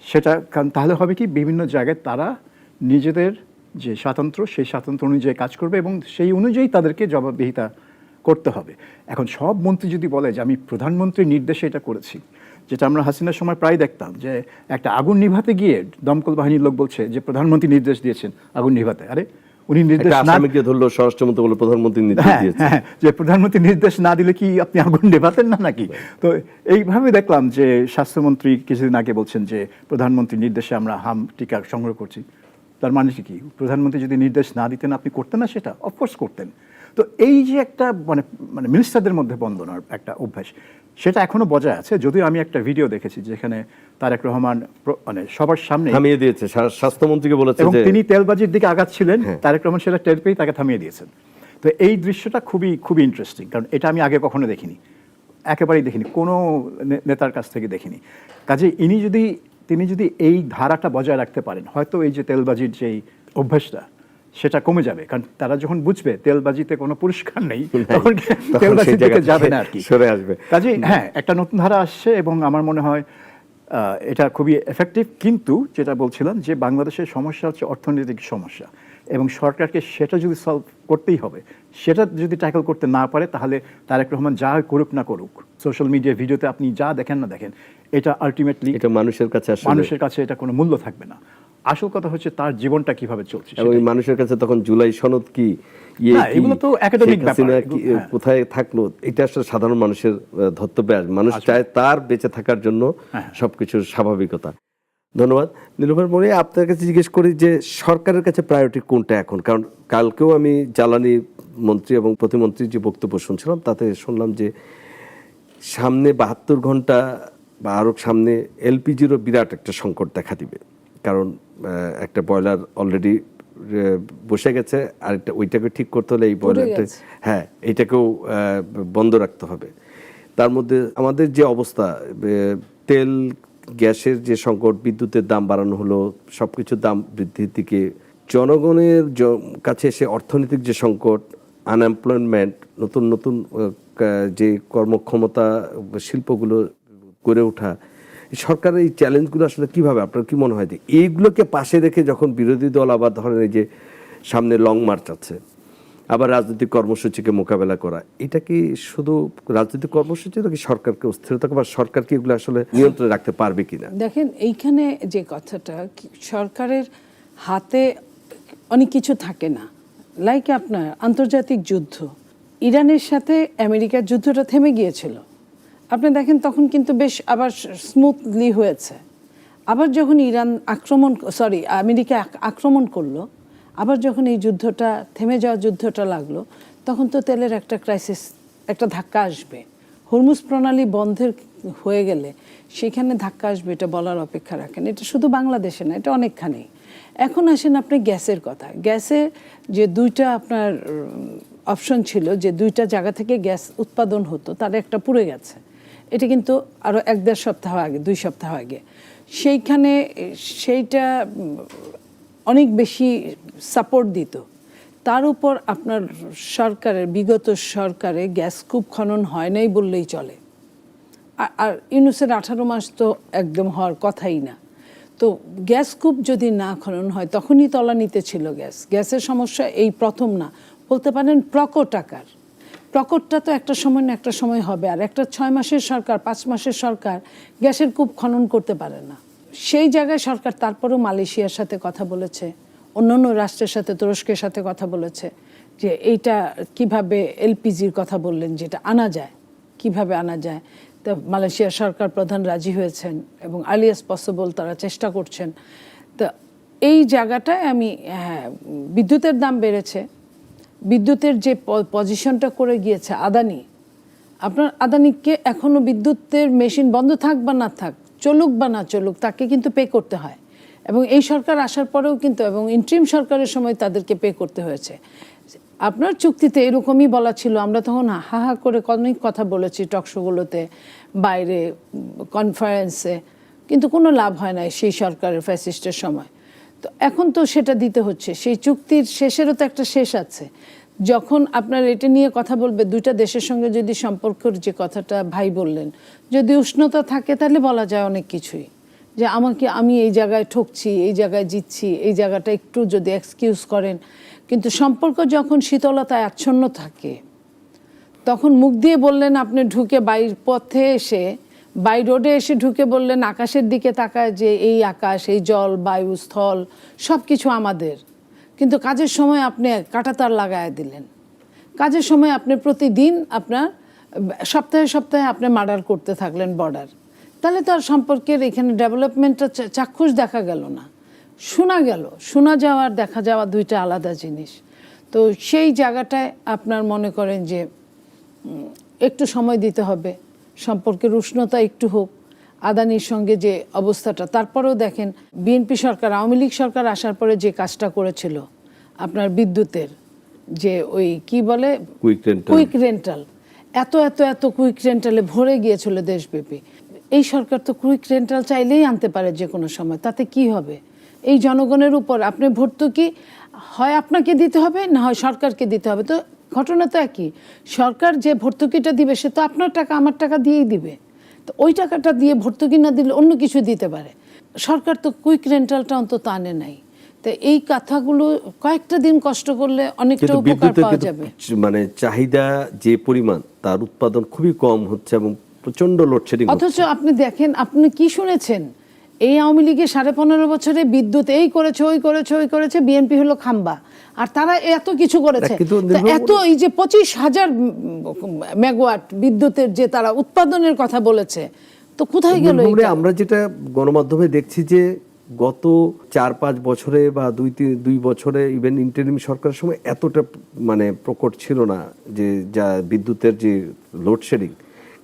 সেটা কারণ তাহলে হবে কি, বিভিন্ন জায়গায় তারা নিজেদের যে স্বাতন্ত্র্য, সেই স্বাতন্ত্র্য অনুযায়ী কাজ করবে এবং সেই অনুযায়ী তাদেরকে জবাবদিহিতা করতে হবে। এখন সব মন্ত্রী যদি বলে যে আমি প্রধানমন্ত্রীর নির্দেশে এটা করেছি, যেটা আমরা হাসিনার সময় প্রায় দেখতাম, যে একটা আগুন নিভাতে গিয়ে দমকল বাহিনীর লোক বলছে যে প্রধানমন্ত্রী নির্দেশ দিয়েছেন আগুন নিভাতে। আরে উনি নির্দেশ না ধরলো, স্বরাষ্ট্রমন্ত্রী বলে প্রধানমন্ত্রী নির্দেশ দিয়েছে, যে প্রধানমন্ত্রী নির্দেশ না দিলে কি আপনি আগুন নেভাতেন না নাকি? তো এইভাবে দেখলাম যে স্বাস্থ্যমন্ত্রী কিছুদিন আগে বলছেন যে প্রধানমন্ত্রীর নির্দেশে আমরা হাম টিকা সংগ্রহ করছি। তার মানে কি, প্রধানমন্ত্রী যদি নির্দেশ না দিতেন আপনি করতেন না সেটা? অফকোর্স করতেন। তো এই যে একটা মানে মানে মিনিস্টারদের মধ্যে বন্দনার একটা অভ্যাস, সেটা এখনো বজায় আছে। যদিও আমি একটা ভিডিও দেখেছি যেখানে তারেক রহমান মানে সবার সামনে থামিয়ে দিয়েছে, স্বাস্থ্যমন্ত্রীকে বলেছে, এবং তিনি তেলবাজির দিকে আগাচ্ছিলেন, তারেক রহমান সেটা টের পেয়ে তাকে থামিয়ে দিয়েছেন। তো এই দৃশ্যটা খুবই খুবই ইন্টারেস্টিং, কারণ এটা আমি আগে কখনো দেখিনি, একেবারেই দেখিনি, কোনো নেতার কাছ থেকে দেখিনি। কাজে তিনি যদি এই ধারাটা বজায় রাখতে পারেন, হয়তো এই যে তেলবাজির যেই অভ্যাসটা সেটা কমে যাবে। কারণ তারা যখন বুঝবে তেলবাজিতে কোনো পুরস্কার নেই, তখন তেলবাজির দিকে যাবে না আর কি, সরে আসবে। কাজে হ্যাঁ, একটা নতুন ধারা আসছে এবং আমার মনে হয় এটা খুবই এফেক্টিভ। কিন্তু যেটা বলছিলাম যে বাংলাদেশের সমস্যা হচ্ছে অর্থনৈতিক সমস্যা, এবং সরকারকে সেটা যদি সলভ করতেই হবে, সেটা যদি ট্যাকল করতে না পারে, তাহলে তারেক রহমান যা করুক না করুক, সোশ্যাল মিডিয়া ভিডিওতে আপনি যা দেখেন না দেখেন, এটা আলটিমেটলি এটা মানুষের কাছে এটা কোনো মূল্য থাকবে না। আসল কথা হচ্ছে তার জীবনটা কিভাবে চলছে, এবং মানুষের কাছে তখন জুলাই সনদ কি, এগুলো তো একাডেমিক ব্যাপার, কোথায় থাকলো, এটা আসলে সাধারণ মানুষের ধর্তব্যে আসবে। মানুষ চায় তার বেঁচে থাকার জন্য সবকিছুর স্বাভাবিকতা। ধন্যবাদ। নীলুফার মনি, আপনার কাছে জিজ্ঞেস করি যে সরকারের কাছে প্রায়োরিটি কোনটা এখন? কারণ কালকেও আমি জ্বালানি মন্ত্রী এবং প্রতিমন্ত্রীর যে বক্তব্য শুনছিলাম তাতে শুনলাম যে সামনে 72 ঘন্টা বা আরও সামনে এলপিজিরও বিরাট একটা সংকট দেখা দিবে। কারণ একটা বয়লার অলরেডি বসে গেছে, আর ওইটাকে ঠিক করতে হলে এই বয়লারটা, হ্যাঁ, এইটাকেও বন্ধ রাখতে হবে। তার মধ্যে আমাদের যে অবস্থা, তেল গ্যাসের যে সংকট, বিদ্যুতের দাম বাড়ানো হলো, সব কিছুর দাম বৃদ্ধির দিকে, জনগণের কাছে এসে অর্থনৈতিক যে সংকট, আনএমপ্লয়মেন্ট, নতুন নতুন যে কর্মক্ষমতা শিল্পগুলো গড়ে ওঠা, সরকারের এই চ্যালেঞ্জগুলো আসলে কিভাবে, আপনার কি মনে হয় যে এইগুলোকে পাশে রেখে যখন বিরোধী দল আবার ধরেন এই যে সামনে লং মার্চ আছে, আবার রাজনৈতিক কর্মসূচিকে মোকাবেলা করা, এটা কি শুধু রাজনৈতিক কর্মসূচি নাকি সরকারকে অস্থিরতা বা সরকার কি এগুলো আসলে নিয়ন্ত্রণে রাখতে পারবে কিনা? দেখেন, এইখানে যে কথাটা, সরকারের হাতে অনেক কিছু থাকে না। লাইক আপনার আন্তর্জাতিক যুদ্ধ, ইরানের সাথে আমেরিকার যুদ্ধটা থেমে গিয়েছিল, আপনি দেখেন তখন কিন্তু বেশ আবার স্মুথলি হয়েছে। আবার যখন আমেরিকা আক্রমণ করলো, আবার যখন এই যুদ্ধটা থেমে যাওয়া যুদ্ধটা লাগলো, তখন তো তেলের একটা ক্রাইসিস, একটা ধাক্কা আসবে। হরমুজ প্রণালী বন্ধের হয়ে গেলে সেখানে ধাক্কা আসবে, এটা বলার অপেক্ষা রাখেন। এটা শুধু বাংলাদেশে না, এটা অনেকখানি। এখন আসেন আপনি গ্যাসের কথা। গ্যাসে যে দুইটা আপনার অপশন ছিল, যে দুইটা জায়গা থেকে গ্যাস উৎপাদন হতো, তার একটা পুড়ে গেছে। এটা কিন্তু আরও 1-1.5 সপ্তাহ আগে, 2 সপ্তাহ আগে সেইটা অনেক বেশি সাপোর্ট দিত। তার উপর আপনার বিগত সরকারে গ্যাস কূপ খনন হয় নাই বললেই চলে। আর ইউনূসের 18 মাস তো একদম হওয়ার কথাই না। তো গ্যাস কূপ যদি না খনন হয়, তখনই তলানিতে ছিল গ্যাসের সমস্যা এই প্রথম না, বলতে পারেন প্রকট আকার। প্রকটটা তো একটা সময় না একটা সময় হবে। আর একটা 6 মাসের সরকার, 5 মাসের সরকার গ্যাসের কূপ খনন করতে পারে না। সেই জায়গায় সরকার তারপরেও মালয়েশিয়ার সাথে কথা বলেছে, অন্যান্য রাষ্ট্রের সাথে, তুরস্কের সাথে কথা বলেছে যে এইটা কিভাবে, এলপিজির কথা বললেন, যেটা আনা যায়, কিভাবে আনা যায়। তো মালয়েশিয়ার সরকার প্রধান রাজি হয়েছেন এবং আর্লিয়েস্ট পসিবল তারা চেষ্টা করছেন। তো এই জায়গাটায় আমি, বিদ্যুতের দাম বেড়েছে, বিদ্যুতের যে পজিশনটা করে গিয়েছে আদানি, আপনার আদানিকে এখনও বিদ্যুতের মেশিন বন্ধ থাক বা না থাক, চলুক বা না চলুক, তাকে কিন্তু পে করতে হয়। এবং এই সরকার আসার পরেও কিন্তু, এবং ইন্ট্রিম সরকারের সময় তাদেরকে পে করতে হয়েছে। আপনার চুক্তিতে এরকমই বলা ছিল, আমরা তখন হা হা করে অনেক কথা বলেছি টকশোগুলোতে, বাইরে, কনফারেন্সে, কিন্তু কোনো লাভ হয় না সেই সরকারের ফ্যাসিস্টের সময়। তো এখন তো সেটা দিতে হচ্ছে। সেই চুক্তির শেষেরও তো একটা শেষ আছে। যখন আপনার এটা নিয়ে কথা বলবে, দুইটা দেশের সঙ্গে যদি সম্পর্কের যে কথাটা ভাই বললেন, যদি উষ্ণতা থাকে, তাহলে বলা যায় অনেক কিছুই, যে আমি এই জায়গায় ঠকছি, এই জায়গায় জিতছি, এই জায়গাটা একটু যদি এক্সকিউজ করেন। কিন্তু সম্পর্ক যখন শীতলতায় আচ্ছন্ন থাকে, তখন মুখ দিয়ে বললেন আপনি, ঢুকে বাইর পথে এসে, বাই রোডে এসে ঢুকে বললেন আকাশের দিকে তাকায় যে এই আকাশ, এই জল, বায়ু, স্থল সব কিছু আমাদের। কিন্তু কাজের সময় আপনি কাঁটাতার লাগায় দিলেন। কাজের সময় আপনি প্রতিদিন আপনার সপ্তাহে সপ্তাহে আপনি মার্ডার করতে থাকলেন বর্ডার। তাহলে তো আর সম্পর্কের এখানে ডেভেলপমেন্টটা চাক্ষুষ দেখা গেল না, শোনা গেল। শোনা যাওয়ার দেখা যাওয়া দুইটা আলাদা জিনিস। তো সেই জায়গাটায় আপনার মনে করেন যে একটু সময় দিতে হবে, সম্পর্কের উষ্ণতা একটু হোক। আদানির সঙ্গে যে অবস্থাটা, তারপরেও দেখেন বিএনপি সরকার, আওয়ামী লীগ সরকার আসার পরে যে কাজটা করেছিল আপনার বিদ্যুতের, যে ওই কি বলে কুইক রেন্টাল, এত এত এত কুইক রেন্টালে ভরে গিয়েছিল দেশব্যাপী। এই সরকার তো কুইক রেন্টাল চাইলেই আনতে পারে যে কোনো সময়, তাতে কি হবে? এই জনগণের উপর আপনি ভর্তুকি হয় আপনাকে দিতে হবে, না হয় সরকারকে দিতে হবে। তো ঘটনা তো একই। সরকার যে ভর্তুকিটা দিবে সে তো আপনার টাকা আমার টাকা দিয়েই দিবে। তো ওই টাকাটা দিয়ে ভর্তুকি না দিলে অন্য কিছু দিতে পারে। সরকার তো কুইক রেন্টালটা অন্তত আনে নাই। তো এই কথাগুলো কয়েকটা দিন কষ্ট করলে অনেকটা উপকার পাওয়া যাবে। মানে চাহিদা যে পরিমাণ, তার উৎপাদন খুবই কম হচ্ছে এবং প্রচন্ড লোডশেডিং। অথচ আপনি দেখেন, আপনি কি শুনেছেন, এই আওয়ামী লীগের 15.5 বছরে বিদ্যুৎ এই করেছে, ওই করেছে, ওই করেছে, বিএনপি হলো খাম্বা। আর তারা এত কিছু করেছে, এত এই যে 25,000 মেগাওয়াট বিদ্যুতের যে তারা উৎপাদনের কথা বলেছে, তো কোথায় গেল মূল এটা? আমরা যেটা গণমাধ্যমে দেখছি যে গত 4-5 বছরে বা 2 বছরে ইভেন ইন্টারিম সরকারের সময় এতটা মানে প্রকট ছিল না, যে যা বিদ্যুতের যে লোডশেডিং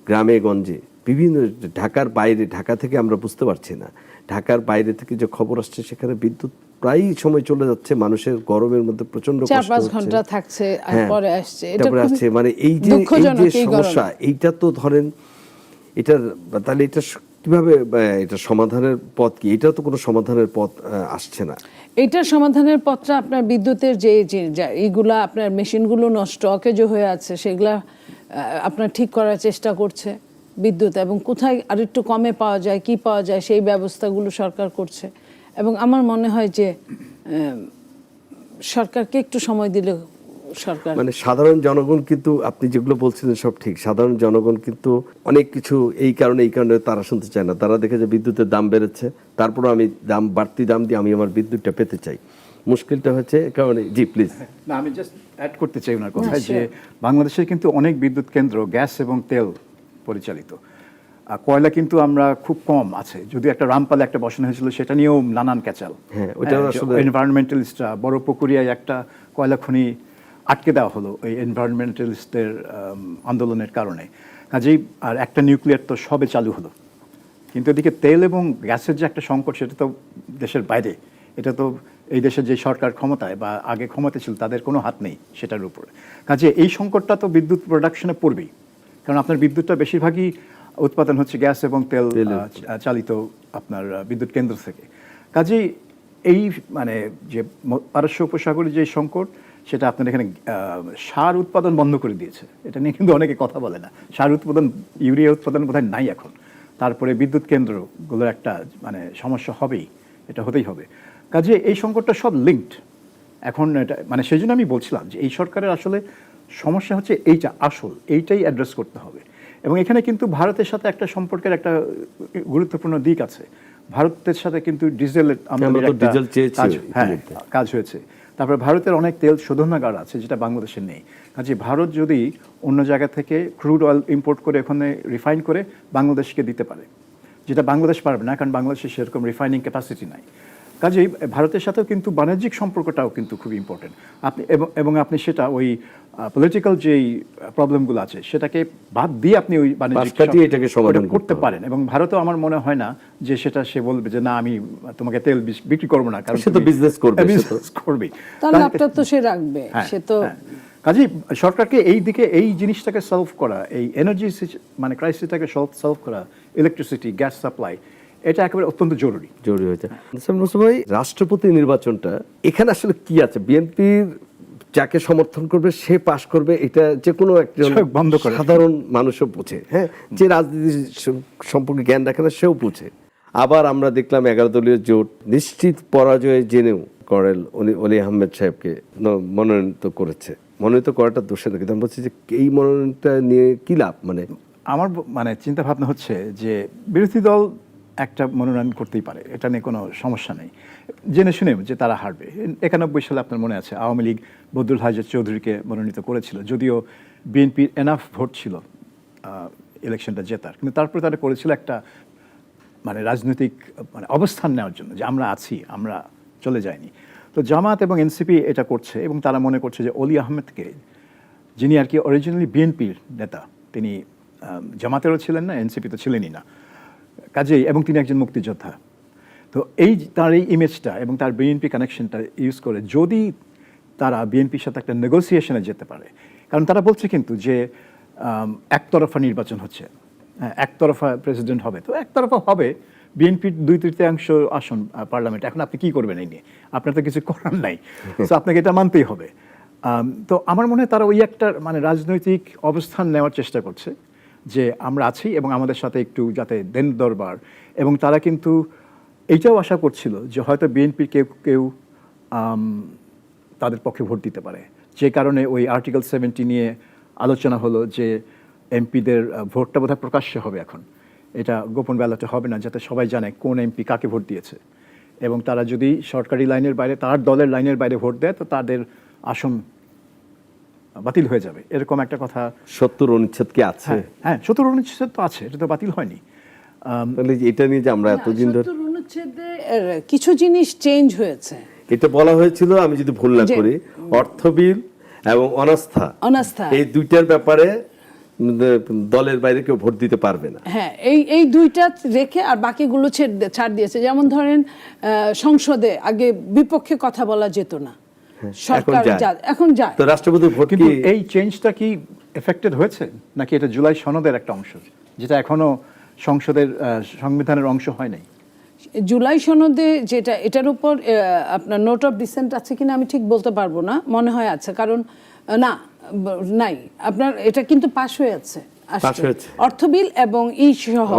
গ্রামে গঞ্জে বিভিন্ন, ঢাকার বাইরে, ঢাকা থেকে আমরা বুঝতে পারছি না, ঢাকার বাইরে থেকে যে খবর আসছে সেখানে বিদ্যুৎ প্রায় সময় চলে যাচ্ছে, মানুষের গরমের মধ্যে প্রচন্ড কষ্ট 4-5 হচ্ছে। ঘন্টা থাকছে আর হ্যাঁ, পরে আসছে, এটা তারপরে খুবই আসছে, মানে এই যে দুঃখজনক এই সমস্যা, গরমে। এইটা তো ধরেন এটার, তাহলে এটা কিভাবে এটা সমাধানের পথ কি? এটা তো কোনো সমাধানের পথ আসছে না। এইটার সমাধানের পথটা আপনার বিদ্যুতের যে এইগুলা আপনার মেশিনগুলো নষ্ট অকেজ হয়ে আছে, সেগুলা আপনার ঠিক করার চেষ্টা করছে বিদ্যুৎ, এবং কোথায় আরেকটু কমে পাওয়া যায়, কি পাওয়া যায়, সেই ব্যবস্থাগুলো সরকার করছে। এবং আমার মনে হয় যে সরকারকে একটু সময় দিলে সরকার, মানে সাধারণ জনগণ কিন্তু, আপনি যেগুলো বলছিলেন সব ঠিক, সাধারণ জনগণ কিন্তু অনেক কিছু এই কারণে তারা শুনতে চায় না। তারা দেখে যে বিদ্যুতের দাম বেড়েছে, তারপরে আমি বাড়তি দাম দিয়ে আমি আমার বিদ্যুৎটা পেতে চাই। মুশকিলটা হচ্ছে কারণে, জি প্লিজ। না, আমি জাস্ট অ্যাড করতে চাই ওনার কথায় যে বাংলাদেশে কিন্তু অনেক বিদ্যুৎ কেন্দ্র গ্যাস এবং তেল পরিচালিত। কয়লা কিন্তু আমরা খুব কম আছে, যদি একটা রামপালে একটা বসানো হয়েছিল, সেটা নিয়েও নানান ক্যাচাল। হ্যাঁ, ওটা আসলে এনভায়রনমেন্টালিস্টরা বড় পুকুরিয়ায় একটা কয়লা খনি আটকে দেওয়া হলো ওই এনভায়রনমেন্টালিস্টদের আন্দোলনের কারণে। কাজেই আর একটা নিউক্লিয়ার তো সবে চালু হলো, কিন্তু এদিকে তেল এবং গ্যাসের যে একটা সংকট, সেটা তো দেশের বাইরে। এটা তো এই দেশের যে সরকার ক্ষমতায় বা আগে ক্ষমতা ছিল, তাদের কোনো হাত নেই সেটার উপরে। কাজে এই সংকটটা তো বিদ্যুৎ প্রোডাকশনে পড়বেই, কারণ আপনার বিদ্যুৎটা বেশিরভাগই উৎপাদন হচ্ছে গ্যাস এবং তেল চালিত আপনার বিদ্যুৎ কেন্দ্র থেকে। কাজেই এই মানে যে পারস্য উপসাগরে যে সংকট, সেটা আপনার এখানে সার উৎপাদন বন্ধ করে দিয়েছে। এটা নিয়ে কিন্তু অনেকে কথা বলে না। সার উৎপাদন, ইউরিয়া উৎপাদন বোধহয় নাই এখন। তারপরে বিদ্যুৎ কেন্দ্রগুলোর একটা মানে সমস্যা হবেই, এটা হতেই হবে। কাজে এই সংকটটা সব লিঙ্কড এখন। এটা মানে সেই জন্য আমি বলছিলাম যে এই সরকারের আসলে সমস্যা হচ্ছে এইটা, এইটাই অ্যাড্রেস করতে হবে। এবং এখানে কিন্তু ভারতের সাথে একটা সম্পর্কের একটা গুরুত্বপূর্ণ দিক আছে। ভারতের সাথে কিন্তু ডিজেলের কাজ হয়েছে। তারপরে ভারতের অনেক তেল শোধনাগার আছে, যেটা বাংলাদেশে নেই। কাজে ভারত যদি অন্য জায়গা থেকে ক্রুড অয়েল ইম্পোর্ট করে ওখানে রিফাইন করে বাংলাদেশকে দিতে পারে, যেটা বাংলাদেশ পারবে না, কারণ বাংলাদেশের সেরকম রিফাইনিং ক্যাপাসিটি নাই। কাজেই ভারতের সাথেও কিন্তু বাণিজ্যিক সম্পর্কটাও কিন্তু খুব ইম্পর্টেন্ট। আপনি এবং আপনি সেটা ওই পলিটিক্যাল যেই প্রবলেমগুলো আছে সেটাকে বাদ দিয়ে আপনি ওই বাণিজ্যিক এটাকে সমাধান করতে পারেন। এবং ভারতও আমার মনে হয় না যে সেটা সে বলবে যে না, আমি তোমাকে তেল বিক্রি করবো না, কারণ সে তো বিজনেস করবে, তাহলে লাভটা তো সে রাখবে। সে তো কাজেই সরকারকে এই দিকে এই জিনিসটাকে সলভ করা, এই এনার্জি মানে ক্রাইসিসটাকে সলভ করা, ইলেকট্রিসিটি, গ্যাস সাপ্লাই, এটা একেবারে অত্যন্ত জরুরি হয়েছে। ভাই, রাষ্ট্রপতি নির্বাচনটা এখানে আসলে কি আছে? বিএনপির যাকে সমর্থন করবে সে পাশ করবে, এটা যে কোনো একজন সাধারণ মানুষও বুঝে। হ্যাঁ, যে রাজনীতি সম্পর্কে জ্ঞান রাখে না সেও বুঝে। আবার আমরা দেখলাম 11 দলীয় জোট নিশ্চিত পরাজয় জেনেও কর্নেল অলি আহমেদ সাহেবকে মনোনীত করেছে। মনোনীত করাটা দোষের না, কিন্তু আমি বলছি যে এই মনোনয়নটা নিয়ে কি লাভ? মানে আমার মানে চিন্তা ভাবনা হচ্ছে যে বিরোধী দল একটা মনোনয়ন করতেই পারে, এটা নিয়ে কোনো সমস্যা নেই, জেনে শুনে যে তারা হারবে। 91 সালে আপনার মনে আছে আওয়ামী লীগ বদরুল হাজার চৌধুরীকে মনোনীত করেছিল, যদিও বিএনপির এনাফ ভোট ছিল ইলেকশনটা জেতার, কিন্তু তারপরে তারা করেছিল একটা মানে রাজনৈতিক মানে অবস্থান নেওয়ার জন্য, যে আমরা আছি, আমরা চলে যাইনি। তো জামাত এবং এনসিপি এটা করছে, এবং তারা মনে করছে যে অলি আহমেদকে, যিনি আর কি অরিজিনালি বিএনপির নেতা, তিনি জামাতেরও ছিলেন না, এনসিপি তো ছিলেনই না, কাজেই, এবং তিনি একজন মুক্তিযোদ্ধা। তো তার এই ইমেজটা এবং তার বিএনপি কানেকশনটা ইউজ করে যদি তারা বিএনপির সাথে একটা নেগোসিয়েশনে যেতে পারে, কারণ তারা বলছে কিন্তু যে একতরফা নির্বাচন হচ্ছে, একতরফা প্রেসিডেন্ট হবে, তো একতরফা হবে, বিএনপির 2/3 আসন পার্লামেন্ট, এখন আপনি কি করবেন এই নিয়ে? আপনার তো কিছু করার নাই, তো আপনাকে এটা মানতেই হবে। তো আমার মনে হয় তারা ওই একটা মানে রাজনৈতিক অবস্থান নেওয়ার চেষ্টা করছে যে আমরা আছি এবং আমাদের সাথে একটু যাতে দেন দরবার, এবং তারা কিন্তু এইটাও আশা করছিল যে হয়তো বিএনপির কেউ তাদের পক্ষে ভোট দিতে পারে, যে কারণে ওই আর্টিকেল 70 নিয়ে আলোচনা হলো যে এমপিদের ভোটটা বোধহয় প্রকাশ্যে হবে এখন, এটা গোপন ব্যালটে হবে না, যাতে সবাই জানে কোন এমপি কাকে ভোট দিয়েছে। এবং তারা যদি সরকারি লাইনের বাইরে, তার দলের লাইনের বাইরে ভোট দেয়, তো তাদের আসন বাতিল হয়ে যাবে, এরকম একটা কথা। 70 অনুচ্ছেদ কি আছে? হ্যাঁ, 70 অনুচ্ছেদ তো আছে, এটা তো বাতিল হয়নি। তাহলে এটা নিয়ে যে আমরা এতদিন ধরে ৭০ অনুচ্ছেদে কিছু জিনিস চেঞ্জ হয়েছে। এটা বলা হয়েছিল, আমি যদি ভুল না করি, অর্থ বিল এবং অনাস্থা এই দুইটার ব্যাপারে দলের বাইরে কেউ ভোট দিতে পারবে না। হ্যাঁ, এই দুইটা রেখে আর বাকিগুলো ছাড় দিয়েছে। যেমন ধরেন সংসদে আগে বিপক্ষে কথা বলা যেত না, সরকার এখন যায়। তো রাষ্ট্রপতি ভোট কিন্তু এই চেঞ্জটা কি এফেক্টেড হয়েছে নাকি এটা জুলাই সনদের একটা অংশ যেটা এখনো সংসদের সংবিধানের অংশ হয় নাই? জুলাই সনদে যেটা, এটার উপর আপনার নোট অফ ডিসেন্ট আছে কিনা আমি ঠিক বলতে পারবো না, মনে হয় আছে, কারণ নাই আপনার, এটা কিন্তু পাশ হয়ে আছে অর্থ বিল এবং সহ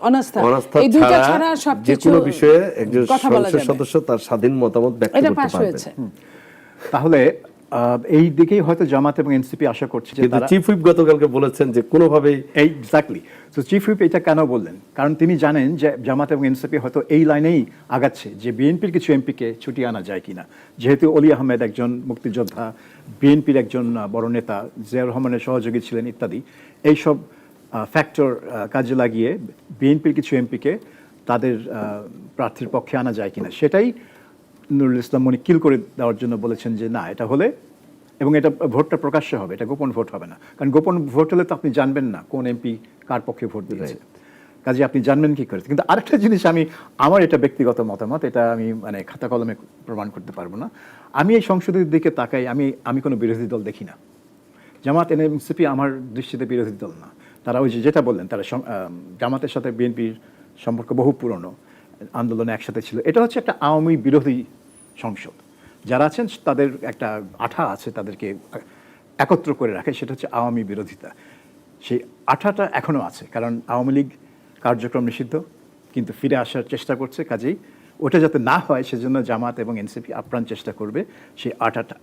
অনাস্থা, এই দুইটা ছাড়া সবকিছু যে কোনো বিষয়ে একজন সংসদ সদস্য তার স্বাধীন মতামত ব্যক্ত করতে পারবে। এটা পাশ হয়েছে। তাহলে এই দিকেই হয়তো জামাত এবং এনসিপি আশা করছে যে তারা, চিফ হুইপ গতকালকে বলেছেন যে কোনোভাবেই, এক্স্যাক্টলি, তো চিফ হুইপ এটা কেন বললেন? কারণ তিনি জানেন যে জামাত এবং এনসিপি হয়তো এই লাইনেই আগাচ্ছে যে বিএনপির কিছু এমপিকে ছুটিয়ে আনা যায় কিনা, যেহেতু অলি আহমেদ একজন মুক্তিযোদ্ধা, বিএনপির একজন বড় নেতা, জিয়াউর রহমানের সহযোগী ছিলেন ইত্যাদি, এইসব ফ্যাক্টর কাজে লাগিয়ে বিএনপির কিছু এমপিকে তাদের প্রার্থীর পক্ষে আনা যায় কিনা, সেটাই নুরুল ইসলাম মনি কিল করে দেওয়ার জন্য বলেছেন যে না, এটা হলে, এবং এটা ভোটটা প্রকাশ্য হবে, এটা গোপন ভোট হবে না, কারণ গোপন ভোট হলে তো আপনি জানবেন না কোন এমপি কার পক্ষে ভোট দিয়েছে, কাজে আপনি জানবেন কি করে। কিন্তু আরেকটা জিনিস, আমার এটা ব্যক্তিগত মতামত, এটা আমি মানে খাতা কলমে প্রমাণ করতে পারবো না, আমি এই সংসদের দিকে তাকাই, আমি কোনো বিরোধী দল দেখি না। জামাত এনসিপি আমার দৃষ্টিতে বিরোধী দল না, তারা ওই যেটা বললেন, তারা জামাতের সাথে বিএনপির সম্পর্ক বহু পুরনো, আন্দোলনে একসাথে ছিল, এটা হচ্ছে একটা আওয়ামী বিরোধী সংসদ, যারা আছেন তাদের একটা আঠা আছে, তাদেরকে একত্র করে রাখে, সেটা হচ্ছে আওয়ামী বিরোধিতা। সেই আঠাটা এখনও আছে, কারণ আওয়ামী লীগ কার্যক্রম নিষিদ্ধ, কিন্তু ফিরে আসার চেষ্টা করছে, কাজেই ওটা যাতে না হয় সেজন্য জামাত এবং এনসিপি আপ্রাণ চেষ্টা করবে সেই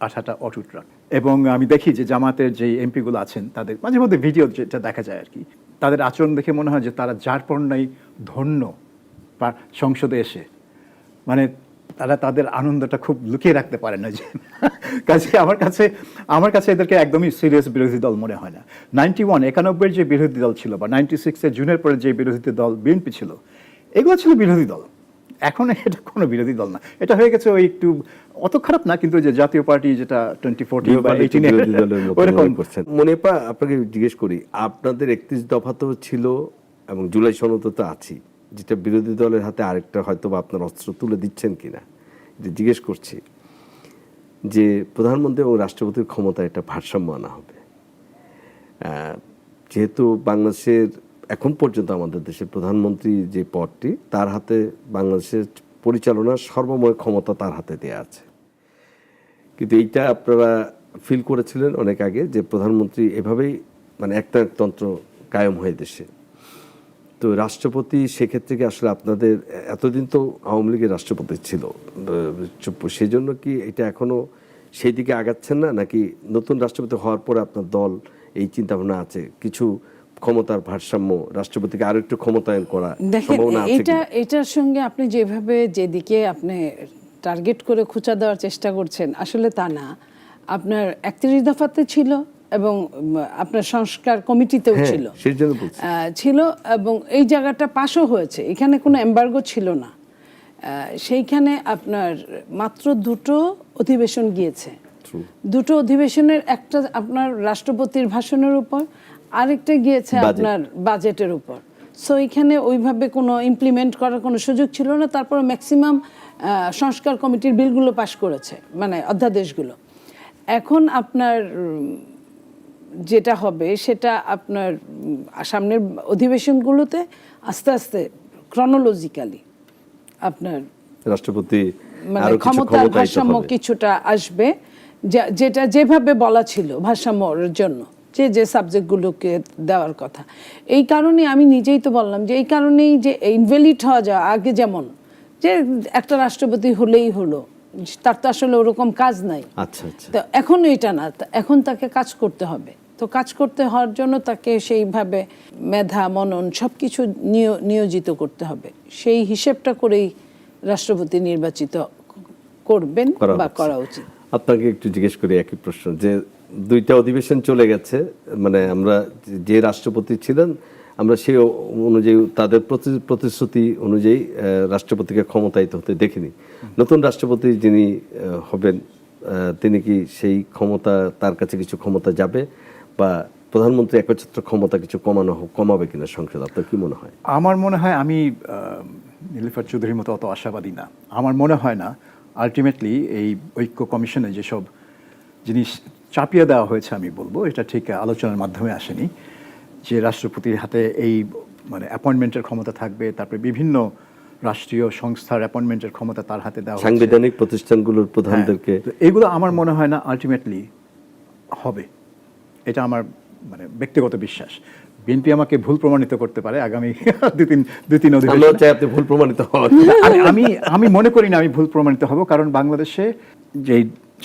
আঠাটা অটুট রাখ। এবং আমি দেখি যে জামাতের যে এমপিগুলো আছেন তাদের মাঝে মধ্যে ভিডিও যেটা দেখা যায় আর কি, তাদের আচরণ দেখে মনে হয় যে তারা যার পণ্যই ধন্য সংসদে এসে, মানে তারা তাদের আনন্দটা খুব লুকিয়ে রাখতে পারে না, যে কাজে আমার কাছে এদেরকে একদমই সিরিয়াস বিরোধী দল মনে হয় না। 91 যে বিরোধী দল ছিল, বা 96 জুনের পরে যে বিরোধী দল বিএনপি ছিল, এগুলো ছিল বিরোধী দল। এখন এটা কোনো বিরোধী দল না, এটা হয়ে গেছে ওই একটু অত খারাপ না, কিন্তু যে জাতীয় পার্টি যেটা 2014 বা 18 মনিপা, আপনাকে জিজ্ঞেস করি, আপনাদের 31 দফা তো ছিল এবং জুলাই সনদ তো আছি, যেটা বিরোধী দলের হাতে আরেকটা হয়তো বা আপনার অস্ত্র তুলে দিচ্ছেন কিনা এটা জিজ্ঞেস করছি, যে প্রধানমন্ত্রী এবং রাষ্ট্রপতির ক্ষমতা একটা ভারসাম্য আনা হবে। যেহেতু বাংলাদেশের এখন পর্যন্ত আমাদের দেশের প্রধানমন্ত্রী যে পদটি, তার হাতে বাংলাদেশের পরিচালনার সর্বময় ক্ষমতা তার হাতে দেয়া আছে, কিন্তু এইটা আপনারা ফিল করেছিলেন অনেক আগে যে প্রধানমন্ত্রী এভাবেই মানে একতন্ত্র কায়েম হয়ে দেশে। তো রাষ্ট্রপতি সেক্ষেত্রে কি আসলে আপনাদের, এতদিন তো আওয়ামী লীগের রাষ্ট্রপতি ছিল, সেই জন্য কি এটা এখনো সেই দিকে আগাচ্ছেন না, নাকি নতুন রাষ্ট্রপতি হওয়ার পরে আপনার দল এই চিন্তা ভাবনা আছে কিছু ক্ষমতার ভারসাম্য, রাষ্ট্রপতিকে আরো একটু ক্ষমতায়ন করা সম্ভাবনা আছে? এটার সঙ্গে আপনি যেভাবে যেদিকে আপনি টার্গেট করে খুঁচা দেওয়ার চেষ্টা করছেন, আসলে তা না। আপনার 31 দফাতে ছিল এবং আপনার সংস্কার কমিটিতেও ছিল, এবং এই জায়গাটা পাশও হয়েছে, এখানে কোনো এমবার্গো ছিল না। সেইখানে আপনার মাত্র 2টো অধিবেশন গিয়েছে, 2টো অধিবেশনের, একটা আপনার রাষ্ট্রপতির ভাষণের উপর, আরেকটা গিয়েছে আপনার বাজেটের উপর। সো এখানে ওইভাবে কোনো ইমপ্লিমেন্ট করার কোনো সুযোগ ছিল না। তারপরে ম্যাক্সিমাম সংস্কার কমিটির বিলগুলো পাশ করেছে, মানে অধ্যাদেশগুলো। এখন আপনার যেটা হবে সেটা আপনার সামনের অধিবেশনগুলোতে আস্তে আস্তে ক্রনোলজিক্যালি আপনার রাষ্ট্রপতি মানে ক্ষমতার ভারসাম্য কিছুটা আসবে, যেটা যেভাবে বলা ছিল ভারসাম্যের জন্য যে সাবজেক্টগুলোকে দেওয়ার কথা। এই কারণে আমি নিজেই তো বললাম যে এই কারণেই যে ইনভ্যালিড হওয়া যায়, আগে যেমন যে একটা রাষ্ট্রপতি হলেই হলো, তার তো আসলে ওরকম কাজ নাই। আচ্ছা আচ্ছা, তো এখন এটা না, এখন তাকে কাজ করতে হবে। তো কাজ করতে হওয়ার জন্য তাকে সেইভাবে মেধা মনন সবকিছু নিয়োজিত করতে হবে। সেই হিসেবটা করেই রাষ্ট্রপতি নির্বাচিত করবেন বা করা উচিত। আপনাকে একটু জিজ্ঞেস করি একই প্রশ্ন, যে 2টা অধিবেশন চলে গেছে, মানে আমরা যে রাষ্ট্রপতি ছিলেন আমরা সেই অনুযায়ী তাদের প্রতিশ্রুতি অনুযায়ী রাষ্ট্রপতিকে ক্ষমতায়িত হতে দেখিনি। নতুন রাষ্ট্রপতি যিনি হবেন তিনি কি সেই ক্ষমতা, তার কাছে কিছু ক্ষমতা যাবে, বা প্রধানমন্ত্রী একচ্ছত্র ক্ষমতা কিছু কমাবে কিনা সংসদ, আপনার কি মনে হয়? আমার মনে হয়, আমি নীলুফার চৌধুরীর মতো অত আশাবাদী না। আমার মনে হয় না আলটিমেটলি এই ঐক্য কমিশনে যেসব জিনিস চাপিয়ে দেওয়া হয়েছে, আমি বলবো এটা ঠিক আলোচনার মাধ্যমে আসেনি, যে রাষ্ট্রপতির হাতে এই মানে অ্যাপয়েন্টমেন্টের ক্ষমতা থাকবে, তারপরে বিভিন্ন রাষ্ট্রীয় সংস্থার অ্যাপয়েন্টমেন্টের ক্ষমতা তার হাতে দেওয়া, সাংবিধানিক প্রতিষ্ঠানগুলোর প্রধানদেরকে, এগুলো আমার মনে হয় না আলটিমেটলি হবে। এটা আমার মানে ব্যক্তিগত বিশ্বাস। বিএনপি আমাকে ভুল প্রমাণিত করতে পারে আগামী দুই তিন আমরা চাই আপনি ভুল প্রমাণিত হন। আমি মনে করি না আমি ভুল প্রমাণিত হব, কারণ বাংলাদেশে যে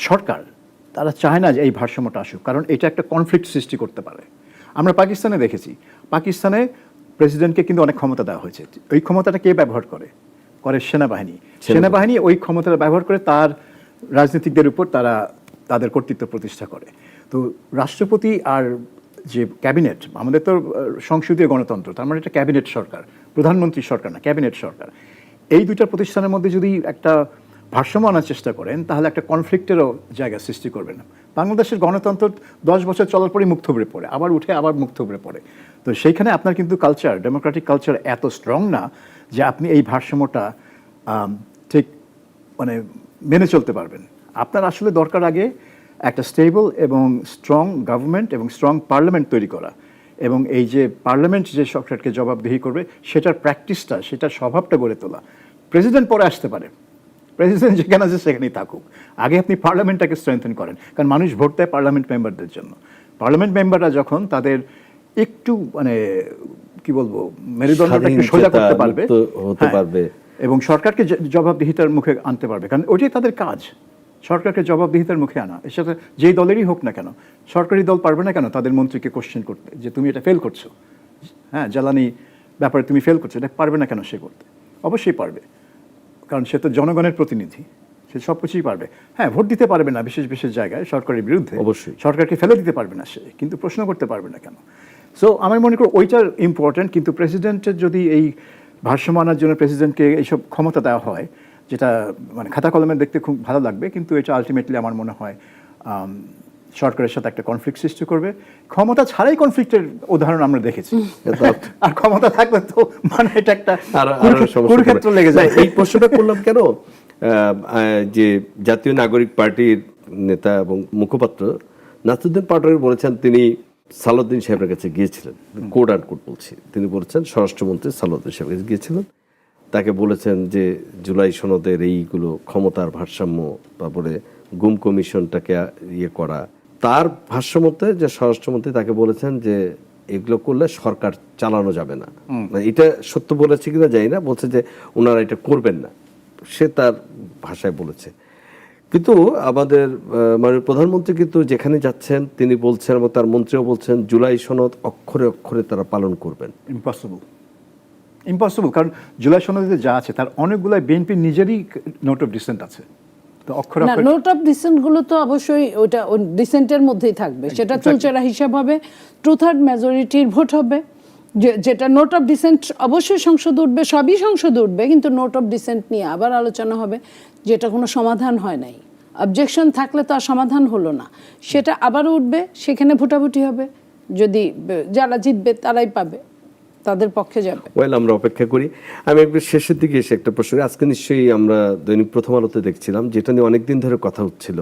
সরকার তারা চায় না যে এই ভারসাম্যটা আসুক, কারণ এটা একটা কনফ্লিক্ট সৃষ্টি করতে পারে। আমরা পাকিস্তানে দেখেছি, পাকিস্তানে প্রেসিডেন্টকে কিন্তু অনেক ক্ষমতা দেওয়া হয়েছে। ওই ক্ষমতাটা কে ব্যবহার করে সেনাবাহিনী ওই ক্ষমতাটা ব্যবহার করে তার রাজনীতিকদের উপর তারা তাদের কর্তৃত্ব প্রতিষ্ঠা করে। তো রাষ্ট্রপতি আর যে ক্যাবিনেট, আমাদের তো সংসদীয় গণতন্ত্র, তার মানে এটা ক্যাবিনেট সরকার, প্রধানমন্ত্রী সরকার না, ক্যাবিনেট সরকার। এই দুইটা প্রতিষ্ঠানের মধ্যে যদি একটা ভারসাম্য আনার চেষ্টা করেন, তাহলে একটা কনফ্লিক্টেরও জায়গা সৃষ্টি করবে না। বাংলাদেশের গণতন্ত্র 10 বছর চলার পরেই মুখ থুবড়ে পড়ে, আবার উঠে আবার মুখ থুবড়ে পড়ে। তো সেইখানে আপনার কিন্তু কালচার, ডেমোক্রেটিক কালচার এত স্ট্রং না যে আপনি এই ভারসাম্যটা ঠিক মানে মেনে চলতে পারবেন। আপনার আসলে দরকার আগে একটা স্টেবল এবং স্ট্রং গভর্নমেন্ট এবং স্ট্রং পার্লামেন্ট তৈরি করা, এবং এই যে পার্লামেন্ট যে সরকারকে জবাবদিহি করবে সেটার প্র্যাকটিসটা, সেটার স্বভাবটা গড়ে তোলা। প্রেসিডেন্ট পরে আসতে পারে, প্রেসিডেন্ট যেখানে আছে সেখানেই থাকুক, আগে আপনি পার্লামেন্টটাকে স্ট্রেংথেন করেন। কারণ মানুষ ভোট দেয় পার্লামেন্ট মেম্বারদের জন্য। পার্লামেন্ট মেম্বাররা যখন তাদের একটু মানে কি বলবো মেরুদণ্ডটা একটু সোজা করতে পারবে, এবং সরকারকে জবাবদিহিতার মুখে আনতে পারবে, কারণ ওইটাই তাদের কাজ, সরকারকে জবাবদিহিতার মুখে আনা। এর সাথে যেই দলেরই হোক না কেন, সরকারি দল পারবে না কেন তাদের মন্ত্রীকে কোশ্চেন করতে, যে তুমি এটা ফেল করছো, হ্যাঁ জ্বালানি ব্যাপারে তুমি ফেল করছো, এটা পারবে না কেন সে করতে? অবশ্যই পারবে, কারণ সে তো জনগণের প্রতিনিধি, সে সব কিছুই পারবে। হ্যাঁ, ভোট দিতে পারবে না বিশেষ বিশেষ জায়গায় সরকারের বিরুদ্ধে, অবশ্যই সরকারকে ফেলে দিতে পারবে না সে, কিন্তু প্রশ্ন করতে পারবে না কেন? সো আমি মনে করি ওইটার ইম্পর্টেন্ট। কিন্তু প্রেসিডেন্টের যদি এই ভারসাম্য আনার জন্য প্রেসিডেন্টকে এইসব ক্ষমতা দেওয়া হয়, যেটা মানে খাতা কলমে দেখতে খুব ভালো লাগবে, কিন্তু এটা আলটিমেটলি আমার মনে হয় সরকারের সাথে একটা কনফ্লিক্ট সৃষ্টি করবে। ক্ষমতা ছাড়াই কনফ্লিক্টের উদাহরণ আমরা দেখেছি, আর ক্ষমতা থাকলে তো মানে এটা একটা কুরুক্ষেত্র লেগে যায়। এই প্রশ্নটা করলাম কেন, যে জাতীয় নাগরিক পার্টির নেতা এবং মুখপাত্র নাসিরুদ্দিন পাটোয়ারি বলেছেন তিনি সালাউদ্দিন সাহেবের কাছে গিয়েছিলেন, কোড অ্যান্ড কোড বলছি, তিনি বলেছেন স্বরাষ্ট্রমন্ত্রী সালাউদ্দিন সাহেবের কাছে গিয়েছিলেন, তাকে বলেছেন যে জুলাই সনদের এইগুলো ক্ষমতার ভারসাম্য, তারপরে গুম কমিশনটাকে ইয়ে করা, তার ভাষ্যমতে যে স্বরাষ্ট্রমন্ত্রী তাকে বলেছেন যে এগুলো করলে সরকার চালানো যাবে না। এটা সত্য বলেছে কিনা জানি না, বলছে যে ওনারা এটা করবেন না, সে তার ভাষায় বলেছে। কিন্তু আমাদের মাননীয় প্রধানমন্ত্রী কিন্তু যেখানে যাচ্ছেন তিনি বলছেন, এবং তার মন্ত্রীও বলছেন জুলাই সনদ অক্ষরে অক্ষরে তারা পালন করবেন। ইম্পসিবল, কারণ জুলাই সনদে যা আছে তার অনেকগুলো বিএনপি নিজেরই নোট অফ ডিসেন্ট আছে। না, নোট অফ ডিসেন্ট গুলো তো অবশ্যই ওটা ডিসেন্টের মধ্যেই থাকবে, সেটা চুলচেরা হিসাব হবে, 2/3 মেজরিটির ভোট হবে, যেটা নোট অফ ডিসেন্ট অবশ্যই সংসদ উঠবে, সবই সংসদ উঠবে, কিন্তু নোট অফ ডিসেন্ট নিয়ে আবার আলোচনা হবে, যেটা কোনো সমাধান হয় নাই। অবজেকশন থাকলে তো আর সমাধান হলো না, সেটা আবার উঠবে, সেখানে ভোটাভুটি হবে, যদি যারা জিতবে তারাই পাবে, তাদের পক্ষে যাবে। ওয়েল, আমরা অপেক্ষা করি। আমি একটু শেষের দিকে এসে একটা প্রশ্ন, আজকে নিশ্চয়ই আমরা দৈনিক প্রথম আলোতে দেখছিলাম, যেটা নিয়ে অনেকদিন ধরে কথা হচ্ছিল,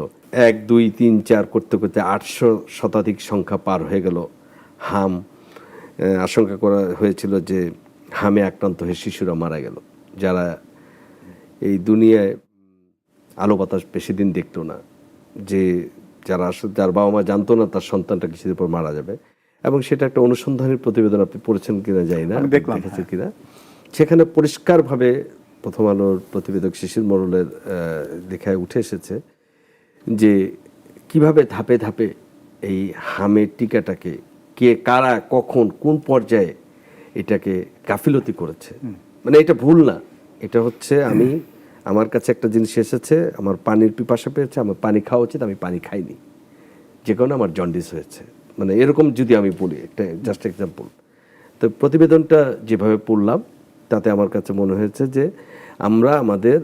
1, 2, 3, 4 করতে করতে 800 শতাধিক সংখ্যা পার হয়ে গেল হাম। আশঙ্কা করা হয়েছিল যে হামে আক্রান্ত হয়ে শিশুরা মারা গেল, যারা এই দুনিয়ায় আলো বাতাস বেশি দিন দেখতো না, যে যারা আসলে যার বাবা মা জানতো না তার সন্তানটা কিছুদিন পর মারা যাবে, এবং সেটা একটা অনুসন্ধানের প্রতিবেদন, আপনি পড়েছেন কিনা জানি না, দেখেছেন কিনা, সেখানে পরিষ্কারভাবে প্রথম আলোর প্রতিবেদক শিশির মোড়লের লেখায় উঠে এসেছে যে কিভাবে ধাপে ধাপে এই হামের টিকাটাকে কে, কারা, কখন, কোন পর্যায়ে এটাকে গাফিলতি করেছে। মানে এটা ভুল না, এটা হচ্ছে আমার কাছে একটা জিনিস এসেছে, আমার পানির পিপাসা পেয়েছে, আমার পানি খাওয়া উচিত, আমি পানি খাইনি, যে কারণে আমার জন্ডিস হয়েছে, মানে এরকম যদি আমি বলি, একটা জাস্ট এক্সাম্পল। তো প্রতিবেদনটা যেভাবে পড়লাম তাতে আমার কাছে মনে হয়েছে যে আমরা আমাদের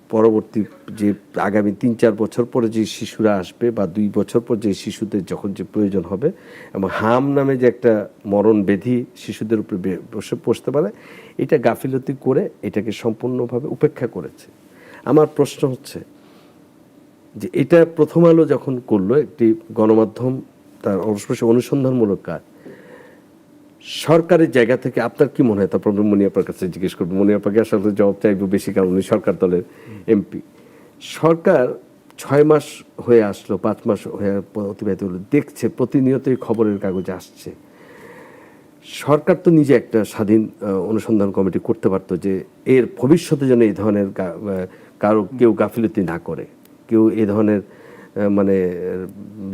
পরবর্তী যে আগামী 3-4 বছর পরে যে শিশুরা আসবে বা 2 বছর পর যে শিশুদের যখন যে প্রয়োজন হবে এবং হাম নামে যে একটা মরণ ব্যাধি শিশুদের উপরে বসে পড়তে পারে, এটা গাফিলতি করে এটাকে সম্পূর্ণভাবে উপেক্ষা করেছে। আমার প্রশ্ন হচ্ছে যে এটা প্রথম আলো যখন করলো, একটি গণমাধ্যম তার অবশ্যই অনুসন্ধানমূলক কাজ, সরকারের জায়গা থেকে আপনার কি মনে হয়? তারপর মুনিয়াপার কাছে জিজ্ঞেস করবো, মুনিয়াপাকে আসলে জবাব চাইবো বেশি, কারণ উনি সরকার দলের এমপি। সরকার 6 মাস হয়ে আসলো, 5 মাস হয়ে অতিবাহিত হলো, দেখছে প্রতিনিয়তই খবরের কাগজে আসছে। সরকার তো নিজে একটা স্বাধীন অনুসন্ধান কমিটি করতে পারতো যে এর ভবিষ্যতে যেন এই ধরনের কারো কেউ গাফিলতি না করে, কেউ এই ধরনের মানে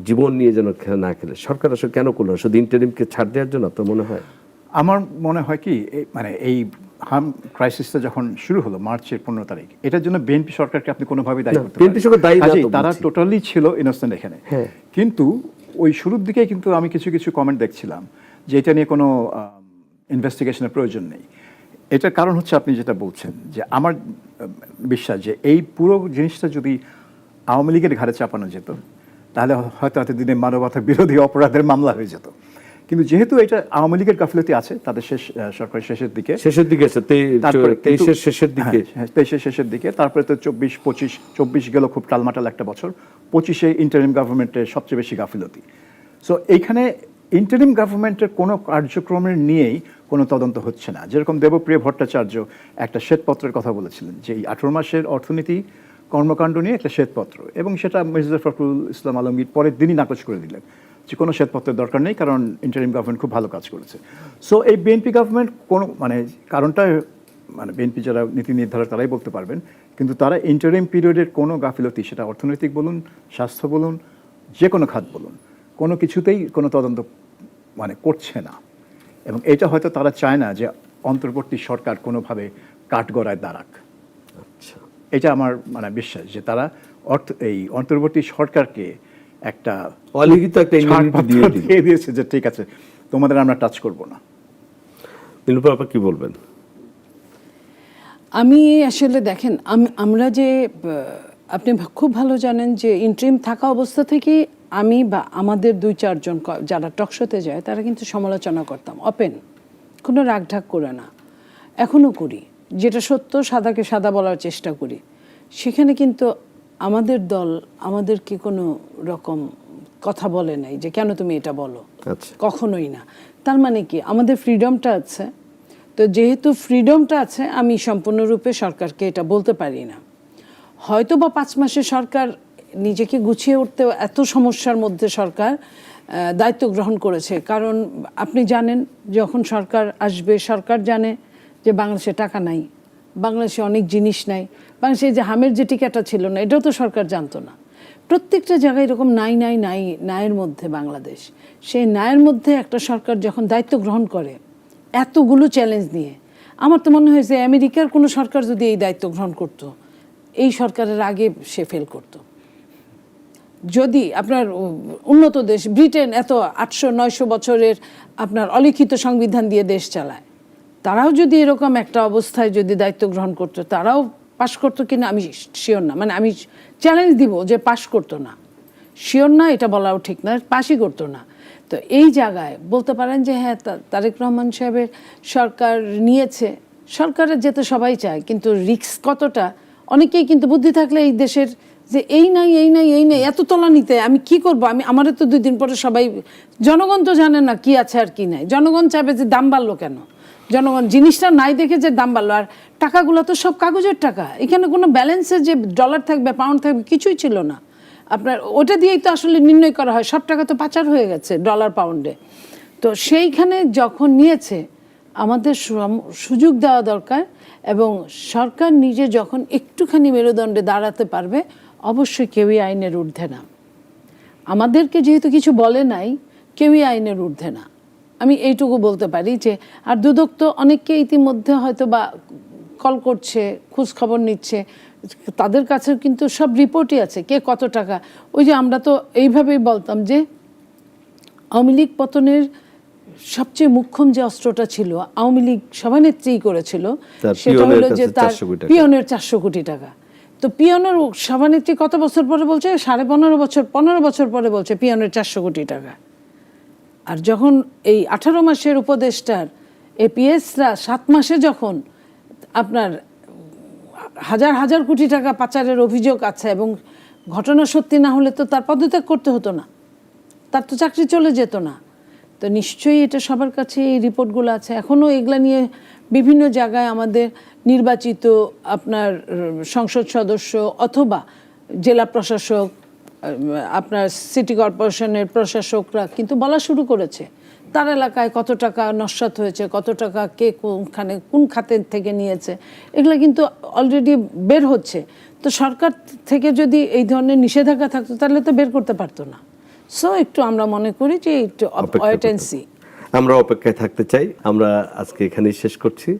জীবন নিয়ে যেন না খেলে। সরকার আসলে কেন করলো? শুধু ইন্টারিমকে ছাড় দেওয়ার জন্য তো মনে হয়? আমার মনে হয় কি, মানে এই হাম ক্রাইসিসটা যখন শুরু হলো মার্চের 15 তারিখ, এটার জন্য বিএনপি সরকারকে আপনি কোনোভাবেই দায়ী করতে বিএনপি সরকার দায়ী না, তারা টোটালি ছিল ইনোসেন্ট এখানে। কিন্তু ওই শুরুর দিকে কিন্তু আমি কিছু কিছু কমেন্ট দেখছিলাম যে এটা নিয়ে কোনো ইনভেস্টিগেশনের প্রয়োজন নেই। এটার কারণ হচ্ছে আপনি যেটা বলছেন, যে আমার বিশ্বাস যে এই পুরো জিনিসটা যদি আওয়ামী লীগের ঘাড়ে চাপানো যেত তাহলে হয়তো এতদিনে মানবতা বিরোধী অপরাধের মামলা হয়ে যেত। কিন্তু যেহেতু এটা আওয়ামী লীগের গাফিলতি আছে তাদের সরকারের শেষের দিকে আছে, 23-এর শেষের দিকে, 23-এর শেষের দিকে, তারপরে তো 24 গেল খুব টালমাটাল একটা বছর, 25-এ ইন্টারিম গভর্নমেন্টের সবচেয়ে বেশি গাফিলতি। সো এইখানে ইন্টারিম গভর্নমেন্টের কোনো কার্যক্রমের নিয়েই কোনো তদন্ত হচ্ছে না। যেরকম দেবপ্রিয় ভট্টাচার্য একটা শ্বেতপত্রের কথা বলেছিলেন যে এই 18 মাসের অর্থনীতি কর্মকাণ্ড নিয়ে একটা শ্বেতপত্র, এবং সেটা মির্জা ফখরুল ইসলাম আলমগীর পরের দিনই নাকচ করে দিলেন যে কোনো শ্বেতপত্রের দরকার নেই, কারণ ইন্টারিম গভর্নমেন্ট খুব ভালো কাজ করেছে। সো এই বিএনপি গভর্নমেন্ট কোনো মানে কারণটা মানে বিএনপি যারা নীতি নির্ধারক তারাই বলতে পারবেন, কিন্তু তারা ইন্টারিম পিরিয়ডের কোনো গাফিলতি, সেটা অর্থনৈতিক বলুন, স্বাস্থ্য বলুন, যে কোনো খাত বলুন, কোনো কিছুতেই কোনো তদন্ত মানে করছে না। এবং এটা হয়তো তারা চায় না যে অন্তর্বর্তী সরকার কোনোভাবে কাঠগড়ায় দাঁড়াক। আচ্ছা, এটা আমার মানে বিশ্বাস যে তারা এই অন্তর্বর্তী সরকারকে একটা অলিখিত একটা দিয়ে দিয়েছে যে ঠিক আছে, তোমাদের আমরা টাচ করব না। নীলুফা আপা কি বলবেন? আমি আসলে দেখেন, আমরা যে আপনি খুব ভালো জানেন যে ইন্টারিম থাকা অবস্থা থেকেই আমি বা আমাদের 2-4 জন যারা টকশোতে যায় তারা কিন্তু সমালোচনা করতাম ওপেন, কোনো রাগঢাক করে না, এখনও করি, যেটা সত্য সাদাকে সাদা বলার চেষ্টা করি। সেখানে কিন্তু আমাদের দল আমাদেরকে কোনো রকম কথা বলে নাই যে কেন তুমি এটা বলো, কখনোই না। তার মানে কি আমাদের ফ্রিডমটা আছে, তো যেহেতু ফ্রিডমটা আছে আমি সম্পূর্ণরূপে সরকারকে এটা বলতে পারি না। হয়তো বা 5 মাসে সরকার নিজেকে গুছিয়ে উঠতে এত সমস্যার মধ্যে সরকার দায়িত্ব গ্রহণ করেছে, কারণ আপনি জানেন যখন সরকার আসবে সরকার জানে যে বাংলাদেশে টাকা নাই, বাংলাদেশে অনেক জিনিস নাই, বাংলাদেশে যে হামের যে টিকাটা ছিল না এটাও তো সরকার জানতো না। প্রত্যেকটা জায়গায় এরকম নায়ের মধ্যে বাংলাদেশ, সেই নায়ের মধ্যে একটা সরকার যখন দায়িত্ব গ্রহণ করে এতগুলো চ্যালেঞ্জ নিয়ে, আমার তো মনে হয় যে আমেরিকার কোনো সরকার যদি এই দায়িত্ব গ্রহণ করতো, এই সরকারের আগে সে ফেল করতো। যদি আপনার উন্নত দেশ ব্রিটেন এত 800-900 বছরের আপনার অলিখিত সংবিধান দিয়ে দেশ চালায়, তারাও যদি এরকম একটা অবস্থায় যদি দায়িত্ব গ্রহণ করতো তারাও পাশ করতো কিনা আমি শিওর না। মানে আমি চ্যালেঞ্জ দিব যে পাশ করতো না, শিওর না এটা বলাও ঠিক না, পাশই করতো না। তো এই জায়গায় বলতে পারেন যে হ্যাঁ তারেক রহমান সাহেবের সরকার নিয়েছে, সরকারের যেতে সবাই চায়, কিন্তু রিস্ক কতটা, অনেকেই কিন্তু বুদ্ধি থাকলে এই দেশের যে এই নাই এত তলা নিতে আমি কি করব, আমারও তো 2 দিন পরে সবাই, জনগণ তো জানে না কি আছে আর কি নাই, জনগণ চাইবে যে দাম বাড়লো কেন, জনগণ জিনিসটা নাই দেখে যে দাম বাড়লো। আর টাকাগুলো তো সব কাগজের টাকা, এখানে কোনো ব্যালেন্সে যে ডলার থাকবে পাউন্ড থাকবে কিছুই ছিল না। আপনার ওটা দিয়েই তো আসলে নির্ণয় করা হয়, সব টাকা তো পাচার হয়ে গেছে ডলার পাউন্ডে। তো সেইখানে যখন নিয়েছে আমাদের সুযোগ দেওয়া দরকার, এবং সরকার নিজে যখন একটুখানি মেরুদণ্ডে দাঁড়াতে পারবে অবশ্যই কেউই আইনের ঊর্ধ্বে না। আমাদেরকে যেহেতু কিছু বলে নাই, কেউই আইনের ঊর্ধ্বে না, আমি এইটুকু বলতে পারি। যে আর দুদক তো অনেককে ইতিমধ্যে হয়তো বা কল করছে, খোঁজ খবর নিচ্ছে, তাদের কাছেও কিন্তু সব রিপোর্টই আছে কে কত টাকা। ওই যে আমরা তো এইভাবেই বলতাম যে আওয়ামী লীগ পতনের সবচেয়ে মুখ্যম যে অস্ত্রটা ছিল আওয়ামী লীগ সভানেত্রী করেছিল, তার সেটা পিয়নের হলো যে কাছে তার 400 কোটি টাকা। পিয়নের 400 কোটি টাকা। তো পিয়নের সভানেত্রী কত বছর পরে বলছে? 15 বছর পরে বলছে পিয়নের 400 কোটি টাকা। আর যখন এই 18 মাসের উপদেষ্টার এপিএসরা 7 মাসে যখন আপনার হাজার হাজার কোটি টাকা পাচারের অভিযোগ আছে এবং ঘটনা সত্যি না হলে তো তার পদত্যাগ করতে হতো না, তার তো চাকরি চলে যেত না। তো নিশ্চয়ই এটা সবার কাছে এই রিপোর্টগুলো আছে। এখনও এগুলা নিয়ে বিভিন্ন জায়গায় আমাদের নির্বাচিত আপনার সংসদ সদস্য অথবা জেলা প্রশাসক, আপনার সিটি কর্পোরেশনের প্রশাসকরা কিন্তু বলা শুরু করেছে তার এলাকায় কত টাকা নস্যাৎ হয়েছে, কত টাকা কে কোনখানে কোন খাতের থেকে নিয়েছে, এগুলো কিন্তু অলরেডি বের হচ্ছে। তো সরকার থেকে যদি এই ধরনের নিষেধাজ্ঞা থাকতো তাহলে তো বের করতে পারতো না। সো একটু আমরা মনে করি যে একটু ওয়েট অ্যান্ড সি। আমরা অপেক্ষায় থাকতে চাই। আমরা আজকে এখানেই শেষ করছি।